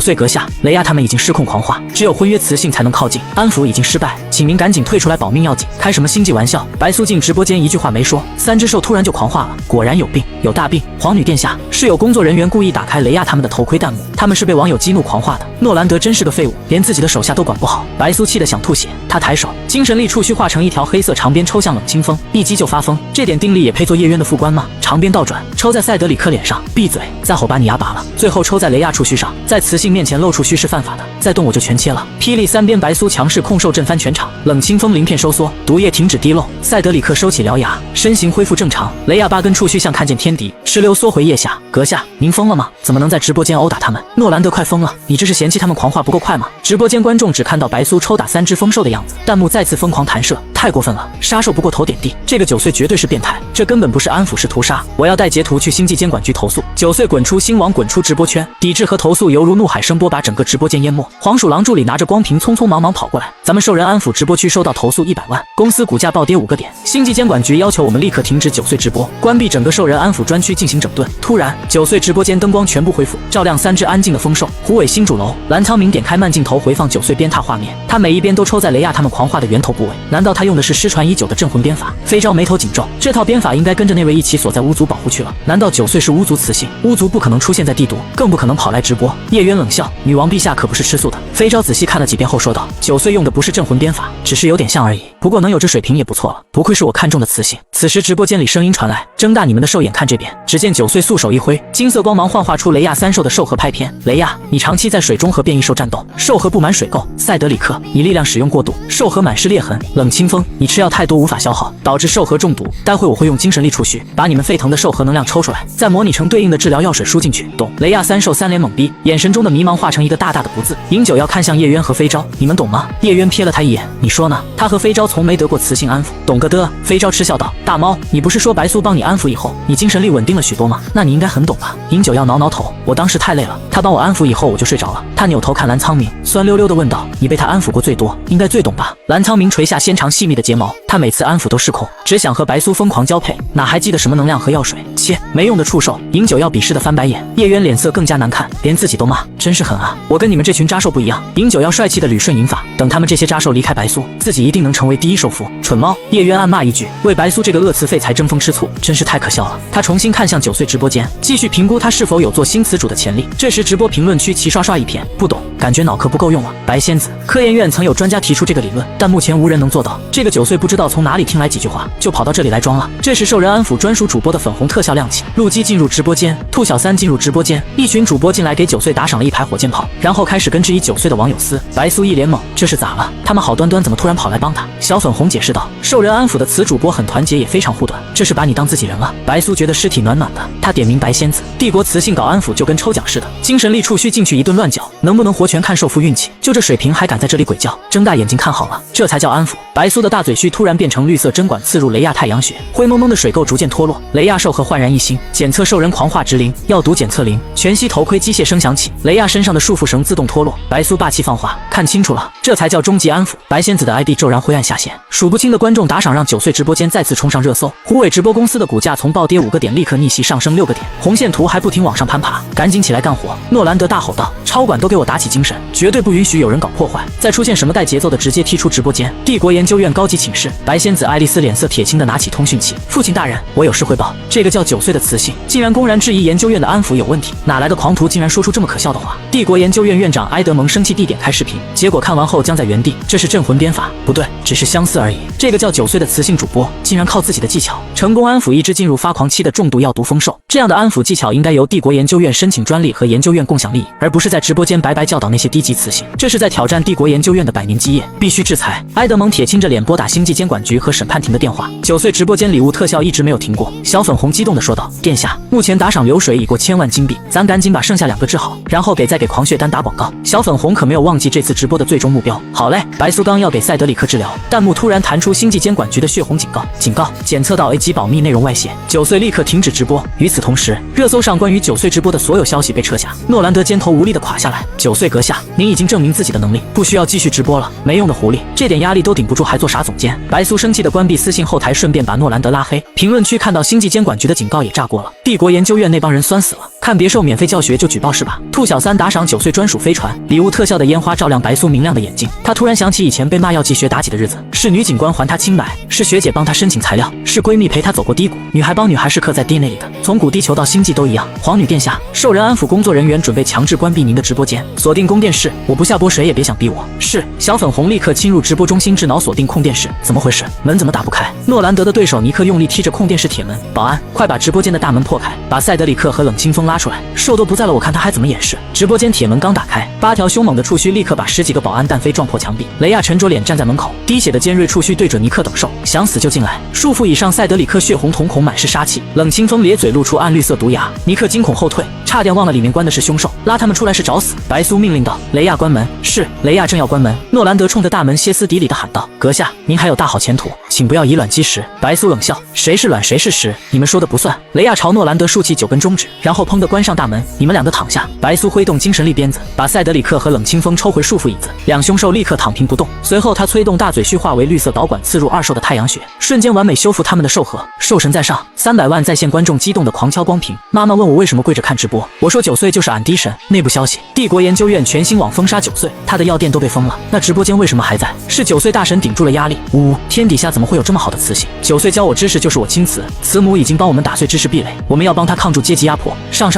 岁阁下，雷亚他们已经失控狂化，只有婚约雌性才能靠近，安抚已经失败，请您赶紧退出来保命要紧。开什么星际玩笑？”白苏进直播间一句话没说，3只兽突然就狂化了，果然有病，有大病。皇女殿下，是有工作人员故意打开雷亚他们的头盔弹幕，他们是被网友激怒狂化的。诺兰德真是个废物，连自己的手下都管不好。白苏气得想吐血，他抬手，精神力触须化成一条黑色长鞭抽向冷清风，一击就发疯。这点定力也配做叶渊的副官吗？长鞭倒转，抽在塞德里克脸上，闭嘴，再吼把你牙拔了。最后抽在雷亚触须上，在雌性面前露触须是犯法的，再动我就全切了。霹雳3鞭，白苏强势控兽震翻全场，冷清风鳞片收缩，毒液停止滴漏。塞德里克收起獠牙，身形恢复正常。雷亚8根触须像看见天敌，哧溜缩回腋下。阁下，您疯了吗？怎么能在直播间殴打他们？诺兰德快疯了，你这是嫌弃他们狂化不够快吗？直播间观众只看到白苏抽打3只疯兽的样子，弹幕再次疯狂弹射，太过分了，杀兽不过头点地，这个9岁绝对是变态，这根本不是安抚是屠杀，我要带截图去星际监管局投诉。9岁滚出星网，滚出直播圈，抵制和投诉犹如怒海声波，把整个直播间淹没。黄鼠狼助理拿着光屏匆匆忙忙跑过来，咱们兽人安抚直播区收到投诉100万，公司股价暴跌5个点，星际监管局要求我们立刻停止9岁直播，关闭整个兽人安抚专区进行整顿。突然9岁直播间灯光全部恢复，照亮3只安静的疯兽。虎尾新主楼，蓝苍明点开慢镜头回放9岁鞭挞画面，他每一鞭都抽在雷亚他们狂化的源头部位。难道他用的是失传已久的镇魂鞭法？飞招眉头紧皱，这套鞭法应该跟着那位一起锁在巫族保护去了。难道9岁是巫族雌性？巫族不可能出现在帝都，更不可能跑来直播。叶渊冷笑，女王陛下可不是吃素的。飞招仔细看了几遍后说道：“9岁用的不是镇魂鞭法，只是有点像而已。不过能有这水平也不错了，不愧是我看中的雌性。”此时直播间里声音传来，睁大你们的兽眼看这边。只见9岁素手一挥，金色光芒幻化出雷亚3兽的兽核拍片。雷亚，你长期在水中和变异兽战斗，兽核布满水垢。塞德里克，你力量使用过度，兽核满是裂痕。冷清风，你吃药太多无法消耗，导致兽核中毒。待会我会用精神力触须把你们沸腾的兽核能量抽出来，再模拟成对应的治疗药水输进去。懂？雷亚3兽3脸懵逼，眼神中的迷茫化成一个大大的不字。饮酒要看向叶渊和飞招，你们懂吗？叶渊瞥了他一眼，你说呢？他和飞招从没得过雌性安抚，懂个的。飞招嗤笑道：“大猫，你不是说白苏帮你安抚以后，你精神力稳定了许多吗？那你应该很懂吧？”饮酒要挠挠头，我当时太累了，他帮我安抚以后我就睡着了。他扭头看蓝苍明，酸溜溜地问道：“你被他安抚过最多，应该最懂吧？”蓝苍明垂下纤长细密的睫毛，他每次安抚都失控，只想和白苏疯狂交配，哪还记得什么能量和药水？切，没用的畜兽！饮酒要鄙视的翻白眼，叶渊脸色更加难看，连自己都骂，真是狠啊！我跟你们这群渣兽不一样。饮酒要帅气的捋顺银发，等他们这些渣兽离开白苏，自己一定能成为第一兽夫。蠢猫！叶渊暗骂一句，为白苏这个恶雌废材争风吃醋，真是太可笑了。他重新看向9岁直播间，继续评估他是否有做新词主的潜力。这时直播评论区齐刷刷一片，不懂，感觉脑壳不够用了。白仙子，科研院曾有专家提出这个理论，但目前无人能做到。这个9岁不知道从哪里听来几句话，就跑到这里来装了。这时兽人安抚专属主播的粉红特效亮起，陆基进入直播间，兔小三进入直播间，一群主播进来给9岁打赏了一排火箭炮，然后开始跟质疑9岁的网友撕。白苏一脸懵，这是咋了？他们好端端怎么突然跑来帮他？小粉红解释道：“兽人安抚的雌主播很团结，也非常护短，这是把你当自己人了。”白苏觉得尸体暖暖的，他点名白仙子，帝国雌性搞安抚就跟抽奖似的，精神力触须进去一顿乱搅，能不能活全看兽夫运气。就这水平还敢在这里鬼叫，睁大眼睛看好了，这才叫安抚。白苏的大嘴须突然变成绿色针管，刺入雷亚太阳穴，灰蒙蒙的水垢逐渐脱落。雷亚兽核焕然一新，检测兽人狂化值0，药毒检测0。全息头盔机械声响起，雷亚身上的束缚绳自动脱落。白苏霸气放话，看清楚了，这才叫终极安抚。白仙子的 ID 骤然灰暗下线，数不清的观众打赏让9岁直播间再次冲上热搜。虎尾直播公司的股价从暴跌5个点立刻逆袭上升6个点，红线图还不停往上攀爬，赶紧起来干活！诺兰德大吼道：“超管都给我打起精神，绝对不允许有人搞破坏，再出现什么带节奏的直接踢出直播间。”帝国研究院高级寝室，白仙子爱丽丝脸色铁青的拿起通讯器：“父亲大人，我有事汇报，这个叫9岁的雌性竟然公然质疑研究院的安抚有问题，哪来的狂徒竟然说出这么可笑的话？”帝国研究院院长埃德蒙生气地点开视频，结果看完后僵在原地。这是镇魂鞭法？不对，只是相似而已。这个叫9岁的雌性主播竟然靠自己的技巧成功安抚一只进入发狂期的重度药毒疯兽。这样的安抚技巧应该由帝国研究院申请专利和研究院共享利益，而不是在直播间白白教导那些低级雌性。这是在挑战帝国研究院的百年基业，必须制裁。埃德蒙铁青着脸拨打星际监管局和审判庭的电话。9岁直播间礼物特效一直没有停过。小粉红激动地说道：“殿下，目前打赏流水已过1000万金币，咱赶紧把剩下2个治好，然后再给狂血丹打广告。”小粉红可没有忘记这次直播的最终目标。好嘞，白苏刚要给塞德里克治疗，弹幕突然弹出星际监管局的血红警告：警告，检测到 A 级保密内容外泄。9岁立刻停止直播。与此同时，热搜上关于9岁直播的所有消息被撤下。诺兰德肩头无力地垮下来。9岁阁下，您已经证明自己的能力，不需要继续直播了。没用的狐狸，这点压力都顶不住，还做啥总监？白苏生气地关闭私信后台，顺便把诺兰德拉黑。评论区看到星际监管局的警告也炸锅了。帝国研究院那帮人酸死了，看别受免费教学就举报是吧？兔小三打赏9岁专属飞船礼物特效的烟花照亮白苏明亮的眼睛。他突然想起以前被骂药剂学妲己的日子，是女警官还他清白，是学姐帮他申请材料，是闺蜜陪他走过低谷，女孩帮女孩是刻在 DNA 里的，从古地球到星际都一样。皇女殿下，受人安抚工作人员准备强制关闭您的直播间，锁定供电室，我不下播谁也别想逼我。是。小粉红立刻侵入直播中心，智脑锁定控电室。怎么回事？门怎么打不开？诺兰德的对手尼克用力踢着控电室铁门。保安，快把直播间的大门破开，把塞德里克和冷清风拉出来。兽都不在了，我看他还怎么掩饰。直播间铁门刚打开，8条凶猛的触须立刻把10几个保安弹飞撞破墙壁。雷亚沉着脸站在门口，滴血的尖锐触须对准尼克等兽，想死就进来。束缚以上，塞德里克血红瞳孔满是杀气，冷清风咧嘴露出暗绿色毒牙。尼克惊恐后退，差点忘了里面关的是凶兽，拉他们出来是找死。白苏命令道：“雷亚关门。”是。雷亚正要关门，诺兰德冲着大门歇斯底里地喊道：“阁下，您还有大好前途，请不要以卵击石。”白苏冷笑：“谁是卵谁是石，你们说的不算。”雷亚朝诺兰德竖起9根中指，然后砰地关上大门：“你们两个躺下。”白苏挥动精神力鞭子，把塞德里克和冷清风抽回束缚椅子，两凶兽立刻躺平不动。随后他催动大嘴须化为绿色导管，刺入2兽的太阳穴，瞬间完美修复他们的兽核。兽神在上，300万在线观众激动地狂敲光屏。妈妈问我为什么跪着看直播，我说9岁就是俺弟神。内部消息：帝国研究院全新网封杀9岁，他的药店都被封了，那直播间为什么还在？是9岁大神顶住了压力。呜，天底下怎么会有这么好的雌性？9岁教我知识就是我亲慈，慈母已经帮我们打碎知识壁垒，我们要帮他抗住阶级压迫。上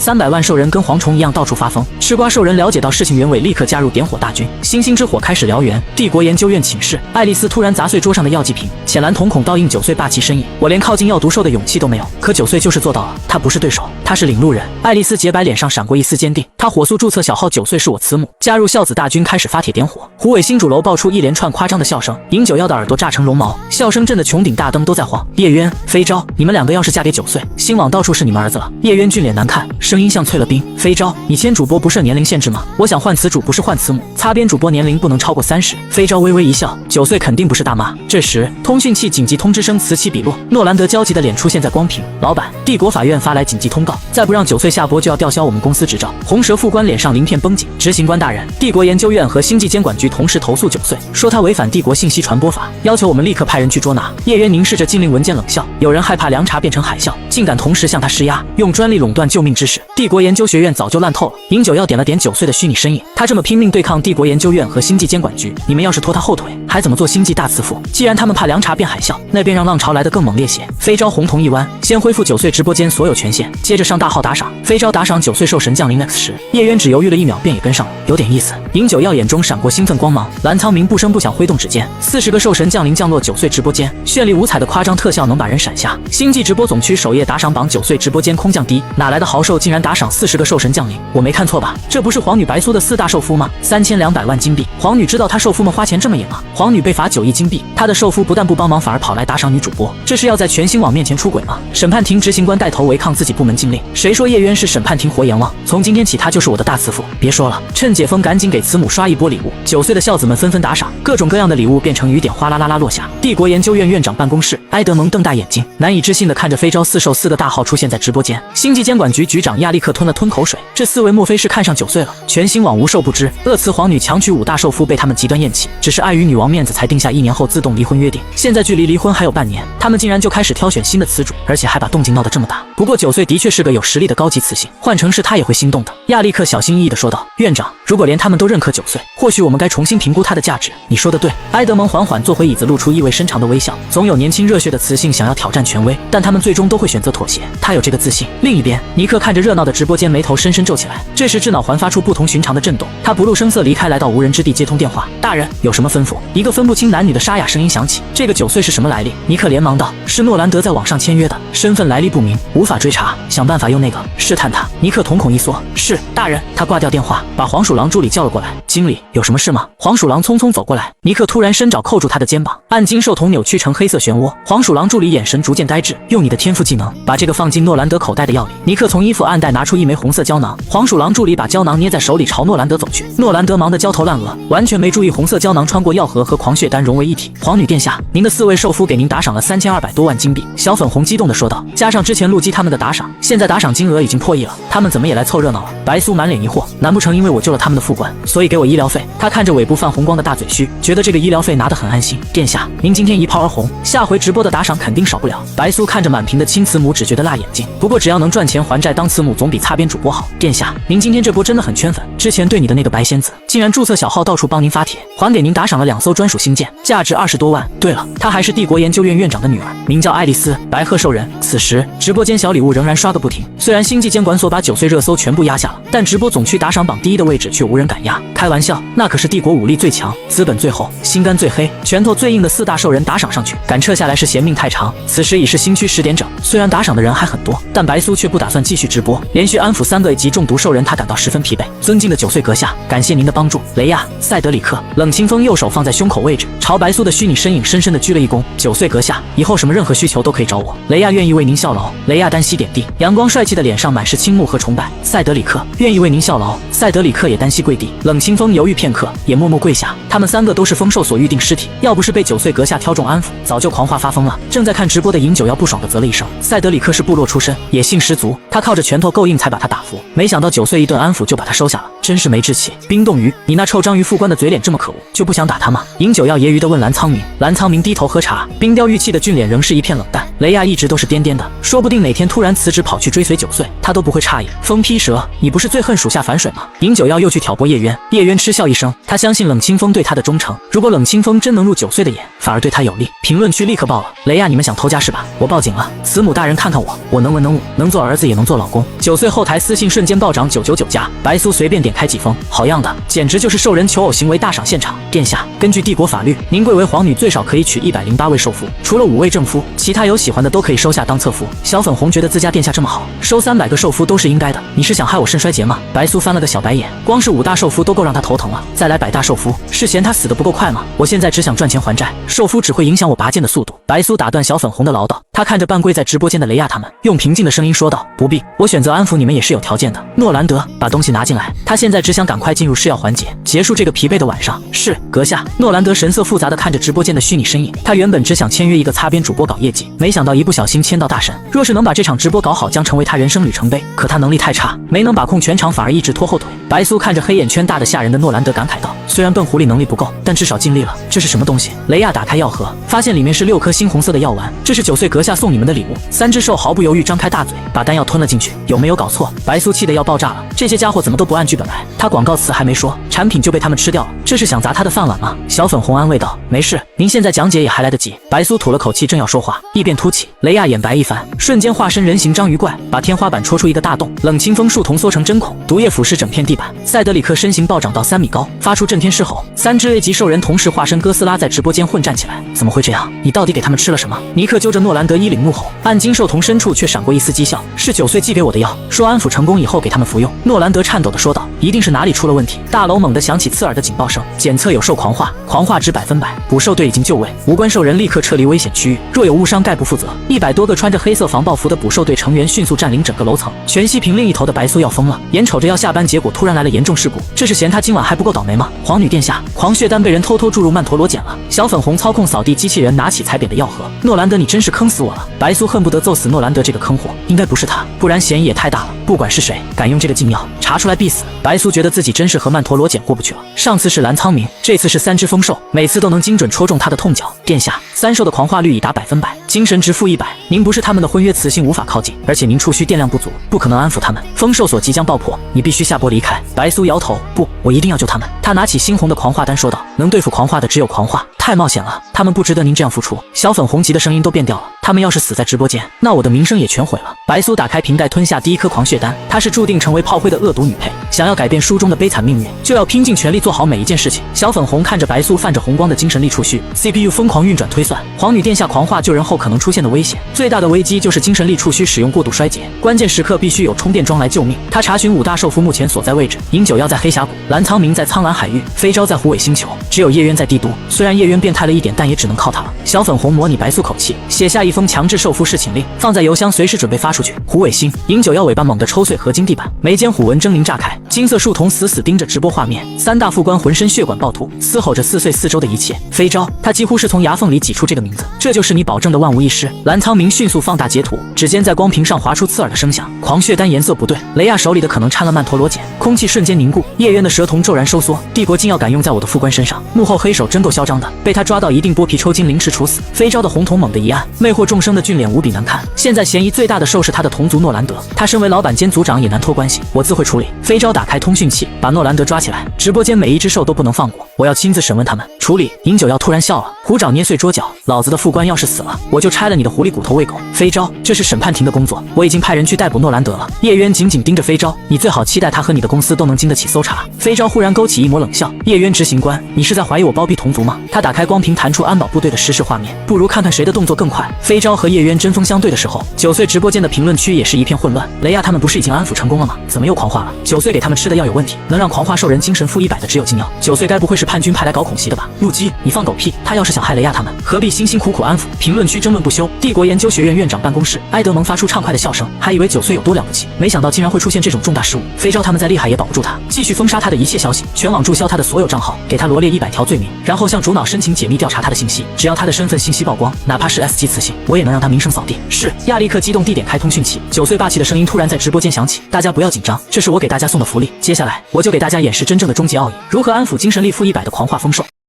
，300万兽人跟蝗虫一样到处发疯。吃瓜兽人了解到事情原委，立刻加入点火大军，星星之火开始燎原。帝国研究院寝室，爱丽丝突然砸碎桌上的药剂瓶，浅蓝瞳孔倒映9岁霸气身影。我连靠近药毒兽的勇气都没有，可9岁就是做到了。他不是对手，他是领路人。爱丽丝洁白脸上闪过一丝坚定，她火速注册小号9岁是我慈母，加入孝子大军，开始发帖点火。虎尾新主楼爆出一连串夸张的笑声，饮酒药的耳朵炸成绒毛，笑声震得穹顶大灯都在晃。叶渊、飞昭，你们两个要是嫁给9岁，新网到处是你们儿子了。叶渊俊脸难看，声音像脆了冰。飞昭，你签主播不设年龄限制吗？我想换词主不是换词母，擦边主播年龄不能超过30。飞昭微微一笑，9岁肯定不是大妈。这时，通讯器紧急通知声此起彼落，诺兰德焦急的脸出现在光屏。老板，帝国法院发来紧急通告，再不让9岁下播就要吊销我们公司执照。红蛇副官脸上鳞片绷紧，执行官大人，帝国研究院和星际监管局同时投诉9岁，说他违反帝国信息传播法，要求我们立刻派人去捉拿。叶渊凝视着禁令文件冷笑，有人害怕凉茶变成海啸，竟敢同时向他施压，用专利垄断救命之事。帝国研究学院早就烂透了。饮酒药点了点9岁的虚拟身影，他这么拼命对抗帝国研究院和星际监管局，你们要是拖他后腿，还怎么做星际大慈父？既然他们怕凉茶变海啸，那便让浪潮来得更猛烈些。飞昭红瞳一弯，先恢复9岁直播间所有权限，接着上大号打赏。飞昭打赏9岁兽神降临 X 时，叶渊只犹豫了1秒便也跟上了，有点意思。饮酒药眼中闪过兴奋光芒，蓝苍明不声不响挥动指尖，40个兽神降临降落9岁直播间，绚丽五彩的夸张特效能把人闪瞎。星际直播总区首页打赏榜9岁直播间空降低，哪来的豪兽竟然打赏40个兽神降临？我没看错吧？这不是皇女白苏的4大兽夫吗？3200万金币，皇女知道她兽夫们花钱这么野吗？皇女被罚9亿金币，她的兽夫不但不帮忙，反而跑来打赏女主播，这是要在全新网面前出轨吗？审判庭执行官带头违抗自己部门禁令，谁说叶渊是审判庭活阎王？从今天起他就是我的大慈父。别说了，趁解封赶紧给慈母刷一波礼物。9岁的孝子们纷纷打赏，各种各样的礼物变成雨点哗啦啦啦落下。帝国研究院院长办公室，埃德蒙瞪大眼睛，难以置信地看着飞昭4兽4个大号出现在直播间。星际监管局局长亚历克吞了吞口水，这4位莫非是看上9岁了？全新网无兽不知，恶慈皇女强娶5大兽夫被他们极端厌弃，只是碍于女王面子才定下1年后自动离婚约定。现在距离离婚还有半年，他们竟然就开始挑选新的词主，而且还把动静闹得这么大。不过9岁的确是个有实力的高级雌性，换成是他也会心动的。亚历克小心翼翼地说道：“院长，如果连他们都认可9岁，或许我们该重新评估他的价值。”你说的对。埃德蒙缓缓坐回椅子，露出意味深长的微笑。总有年轻热血的雌性想要挑战权威，但他们最终都会选择妥协。他有这个自信。另一边，尼克看着热闹的直播间，眉头深深皱起来。这时智脑环发出不同寻常的震动，他不露声色离开，来到无人之地接通电话。大人，有什么吩咐？一个分不清男女的沙哑声音响起：“这个9岁是什么来历？”尼克连忙道：“是诺兰德在网上签约的，身份来历不明，无法追查，想办法用那个试探他。”尼克瞳孔一缩：“是大人。”他挂掉电话，把黄鼠狼助理叫了过来：“经理，有什么事吗？”黄鼠狼匆匆走过来，尼克突然伸爪扣住他的肩膀，暗金兽瞳扭曲成黑色漩涡。黄鼠狼助理眼神逐渐呆滞：“用你的天赋技能，把这个放进诺兰德口袋的药里。”尼克从衣服暗袋拿出一枚红色胶囊，黄鼠狼助理把胶囊捏在手里，朝诺兰德走去。诺兰德忙得焦头烂额，完全没注意红色胶囊穿过药盒和狂血丹融为一体。皇女殿下，您的4位受夫给您打赏了3200多万金币。小粉红激动地说道，加上之前陆基他们的打赏，现在打赏金额已经破亿了。他们怎么也来凑热闹了？白苏满脸疑惑，难不成因为我救了他们的副官，所以给我医疗费？他看着尾部泛红光的大嘴须，觉得这个医疗费拿得很安心。殿下，您今天一炮而红，下回直播的打赏肯定少不了。白苏看着满屏的亲慈母，只觉得辣眼睛。不过只要能赚钱还债当慈母，总比擦边主播好。殿下，您今天这波真的很圈粉，之前对你的那个白仙子，竟然注册小号到处帮您发帖，还给您打赏了2艘专属星舰，价值20多万。对了，她还是帝国研究院院长的女儿，名叫爱丽丝·白鹤兽人。此时直播间小礼物仍然刷个不停，虽然星际监管所把9岁热搜全部压下了，但直播总区打赏榜第1的位置却无人敢压。开玩笑，那可是帝国武力最强、资本最厚、心肝最黑、拳头最硬的4大兽人打赏上去，敢撤下来是嫌命太长。此时已是新区10点整，虽然打赏的人还很多，但白苏却不打算继续直播，连续安抚3个A级中毒兽人，他感到十分疲惫。尊敬的9岁阁下，感谢您的帮助。雷亚、塞德里克。冷清风右手放在胸口位置，朝白苏的虚拟身影深深的鞠了一躬。9岁阁下，以后什么任何需求都可以找我，雷亚愿意为您效劳。雷亚单膝点地，阳光帅气的脸上满是倾慕和崇拜。塞德里克愿意为您效劳。塞德里克也单膝跪地。冷清风犹豫片刻，也默默跪下。他们3个都是丰兽所预定尸体，要不是被9岁阁下挑中安抚，早就狂化发疯了。正在看直播的饮酒要不爽的啧了一声。塞德里克是部落出身，野性十足，他靠着拳头够硬才把他打服，没想到9岁一顿安抚就把他收下了，真是没志气。冰冻鱼，你那臭章鱼副官的嘴脸这么可恶，就不想打他吗？饮酒要揶揄地问蓝苍明。蓝苍明低头喝茶，冰雕玉砌的俊脸仍是一片冷淡。雷亚一直都是颠颠的，说不定哪天突然辞职跑去追随9岁，他都不会诧异。疯批蛇，你不是最恨属下反水吗？饮酒要又去挑拨叶渊，叶渊嗤笑一声，他相信冷清风对他的忠诚，如果冷清风真能入9岁的眼，反而对他有利。评论区立刻爆了，雷亚你们想偷家是吧？我报警了，慈母大人看看我，我能文能武，能做儿子也能做老公。9岁后台私信瞬间暴涨999加，白苏随便点开几封，好样的，简直就是兽人求偶行为大赏现场。殿下，根据帝国法律，您贵为皇女最少可以娶108位受夫，除了5位正夫，其他有喜欢的都可以收下当侧夫。小粉红觉得自家殿下这么好，收300个受夫都是应该的。你是想害我肾衰竭吗？白苏翻了个小白眼，光是5大受夫都够让他头疼了，再来100大受夫，是嫌他死得不够快吗？我现在只想赚钱还债，受夫只会影响我拔剑的速度。白苏打断小粉红的唠叨，他看着半跪在直播间的雷亚他们，用平静的声音说道：不必，我选择安抚你们也是有条件的。诺兰德，把东西拿进来。他现在只想赶快进入试药环节，结束这个疲惫的晚上。是，阁下。诺兰德神色复杂地看着直播间的虚拟身影，他原本只想签约一个擦边主播搞业绩，没想到一不小心签到大神。若是能把这场直播搞好，将成为他人生里程碑。可他能力太差，没能把控全场，反而一直拖后腿。白苏看着黑眼圈大的吓人的诺兰德，感慨道：虽然笨狐狸能力不够，但至少尽力了。这是什么东西？雷亚打开药盒，发现里面是6颗猩红色的药丸，这是9岁阁下送你们的礼物。3只兽毫不犹豫张开大嘴，把丹药吞了进去。有没有搞错？白苏气得要爆炸了，这些家伙怎么都不按剧本来？他广告词还没说，产品就被他们吃掉了，这是想砸他的饭碗吗？小粉红安慰道：没事，您现在讲解也还来得及。白苏吐了口气，正要说话，异变突起，雷亚眼白一翻，瞬间化身人形章鱼怪，把天花板戳出一个大洞。冷清风树瞳缩成针孔，毒液腐蚀整片地板。塞德里克身形暴涨到3米高，发出震天狮吼。3只 A 级兽人同时化身哥斯拉在直播间混战起来。怎么会这样？你到底给他们吃了什么？尼克揪着诺兰德衣领怒吼，暗金兽瞳深处却闪过一丝讥笑。是9岁寄给我的药，说安抚成功以后给他们服用。诺兰德颤抖地说道：一定是哪里出了问题。大楼猛地响起刺耳的警报声，检测有兽狂化，狂化值100%，捕兽队已经就位，无关兽人立刻撤离危险区域，若有误伤概不负责。100多个穿着黑色防爆服的捕兽队成员迅速占领整个楼层。全息屏另一头的白苏要疯了，眼瞅着要下班，结果突然来了严重事故，这是嫌他今晚还不够倒霉吗？皇女殿下，狂血丹被人偷偷注入曼陀罗碱了。小粉红操控扫地机器人拿起踩扁的药盒。诺兰德，你真是坑死我了！白苏恨不得揍死诺兰德这个坑货，应该不是他，不然嫌疑也太大了。不管是谁敢用这个禁药，查出来必死。白苏觉得自己真是和曼陀罗碱过不去了。上次是蓝苍明，这次是3只疯兽，每次都能精准戳中他的痛脚。殿下，3兽的狂化率已达100%，精神值-100，您不是他们的婚约雌性无法靠近，而且您触须电量不足，不可能安抚他们。疯兽所即将爆破，你必须下播离开。白苏摇头，不，我一定要救他们。他拿起猩红的狂化丹说道：能对付狂化的只有狂化。太冒险了，他们不值得您这样付出。小粉红急的声音都变调了，他们要是死在直播间，那我的名声也全毁了。白苏打开瓶盖，吞下第一颗狂血丹，她是注定成为炮灰的恶毒女配，想要改变书中的悲惨命运，就要拼尽全力做好每一件事情。小粉红看着白苏泛着红光的精神力触须 ，CPU 疯狂运转推算，皇女殿下狂化救人后可能出现的危险，最大的危机就是精神力触须使用过度衰竭，关键时刻必须有充电桩来救命。他查询五大兽夫目前所在位置，饮酒妖在黑峡谷，蓝苍明在苍蓝海域，飞招在虎尾星球，只有叶渊在帝都。虽然叶渊变态了一点，但也只能靠他了。小粉红模拟白素口气，写下一封强制兽夫侍请令，放在邮箱，随时准备发出去。虎尾星，饮酒妖尾巴猛地抽碎合金地板，眉间虎纹狰狞炸开，金色树瞳死死盯着直播画面。三大副官浑身血管暴突，嘶吼着撕碎四周的一切。飞招，他几乎是从牙缝里挤出这个名字，这就是你保证的万无一失。蓝苍明迅速放大截图，指尖在光屏上划出刺耳的声响。狂血丹颜色不对，雷亚手里的可能掺了曼陀罗碱，空气瞬间凝固。叶渊的蛇瞳骤然收缩，帝国竟要敢用在我的副官身上，幕后黑手真够嚣张的，被他抓到一定剥皮抽筋凌迟处死。飞招的红瞳猛地一暗，魅惑众生的俊脸无比难看。现在嫌疑最大的兽是他的同族诺兰德，他身为老板兼族长也难脱关系，我自会处理。飞招打开通讯器，把诺兰德抓起来，直播间每一只兽都不能放过，我要亲自审问他们。处理。饮酒妖突然笑了，虎爪捏碎桌角，老子的副官要是死了，我就拆了你的狐狸骨头喂狗。飞招，这是审判庭的工作，我已经派人去逮捕诺兰德了。叶渊紧紧盯着飞招，你最好期待他和你的公司都能经得起搜查。飞招忽然勾起一抹冷笑，叶渊执行官，你是在怀疑我包庇同族吗？他打开光屏，弹出安保部队的实时画面，不如看看谁的动作更快。飞招和叶渊针锋相对的时候，9岁直播间的评论区也是一片混乱。雷亚他们不是已经安抚成功了吗？怎么又狂化了？9岁给他们吃的药有问题，能让狂化兽人精神负100的只有禁药。9岁该不会是叛军派来搞恐袭的吧？陆基，你放狗屁！他要是想害雷亚他们，何必辛辛苦苦安抚？评论区争论不休。帝国研究学院院长办公室，埃德蒙发出畅快的笑声，还以为9岁有多了不起，没想到竟然会出现这种重大失误。飞招他们再厉害也保不住他，继续封杀他的一切消息，全网注销他的所有账号，给他罗列100条罪名，然后向主脑申请解密调查他的信息。只要他的身份信息曝光，哪怕是 S 级雌性，我也能让他名声扫地。是。亚历克激动地点开通讯器，9岁霸气的声音突然在直播间响起，大家不要紧张，这是我给大家送的福利。接下来我就给大家演示真正的终极奥义，如何安抚精神力负100的狂化疯兽。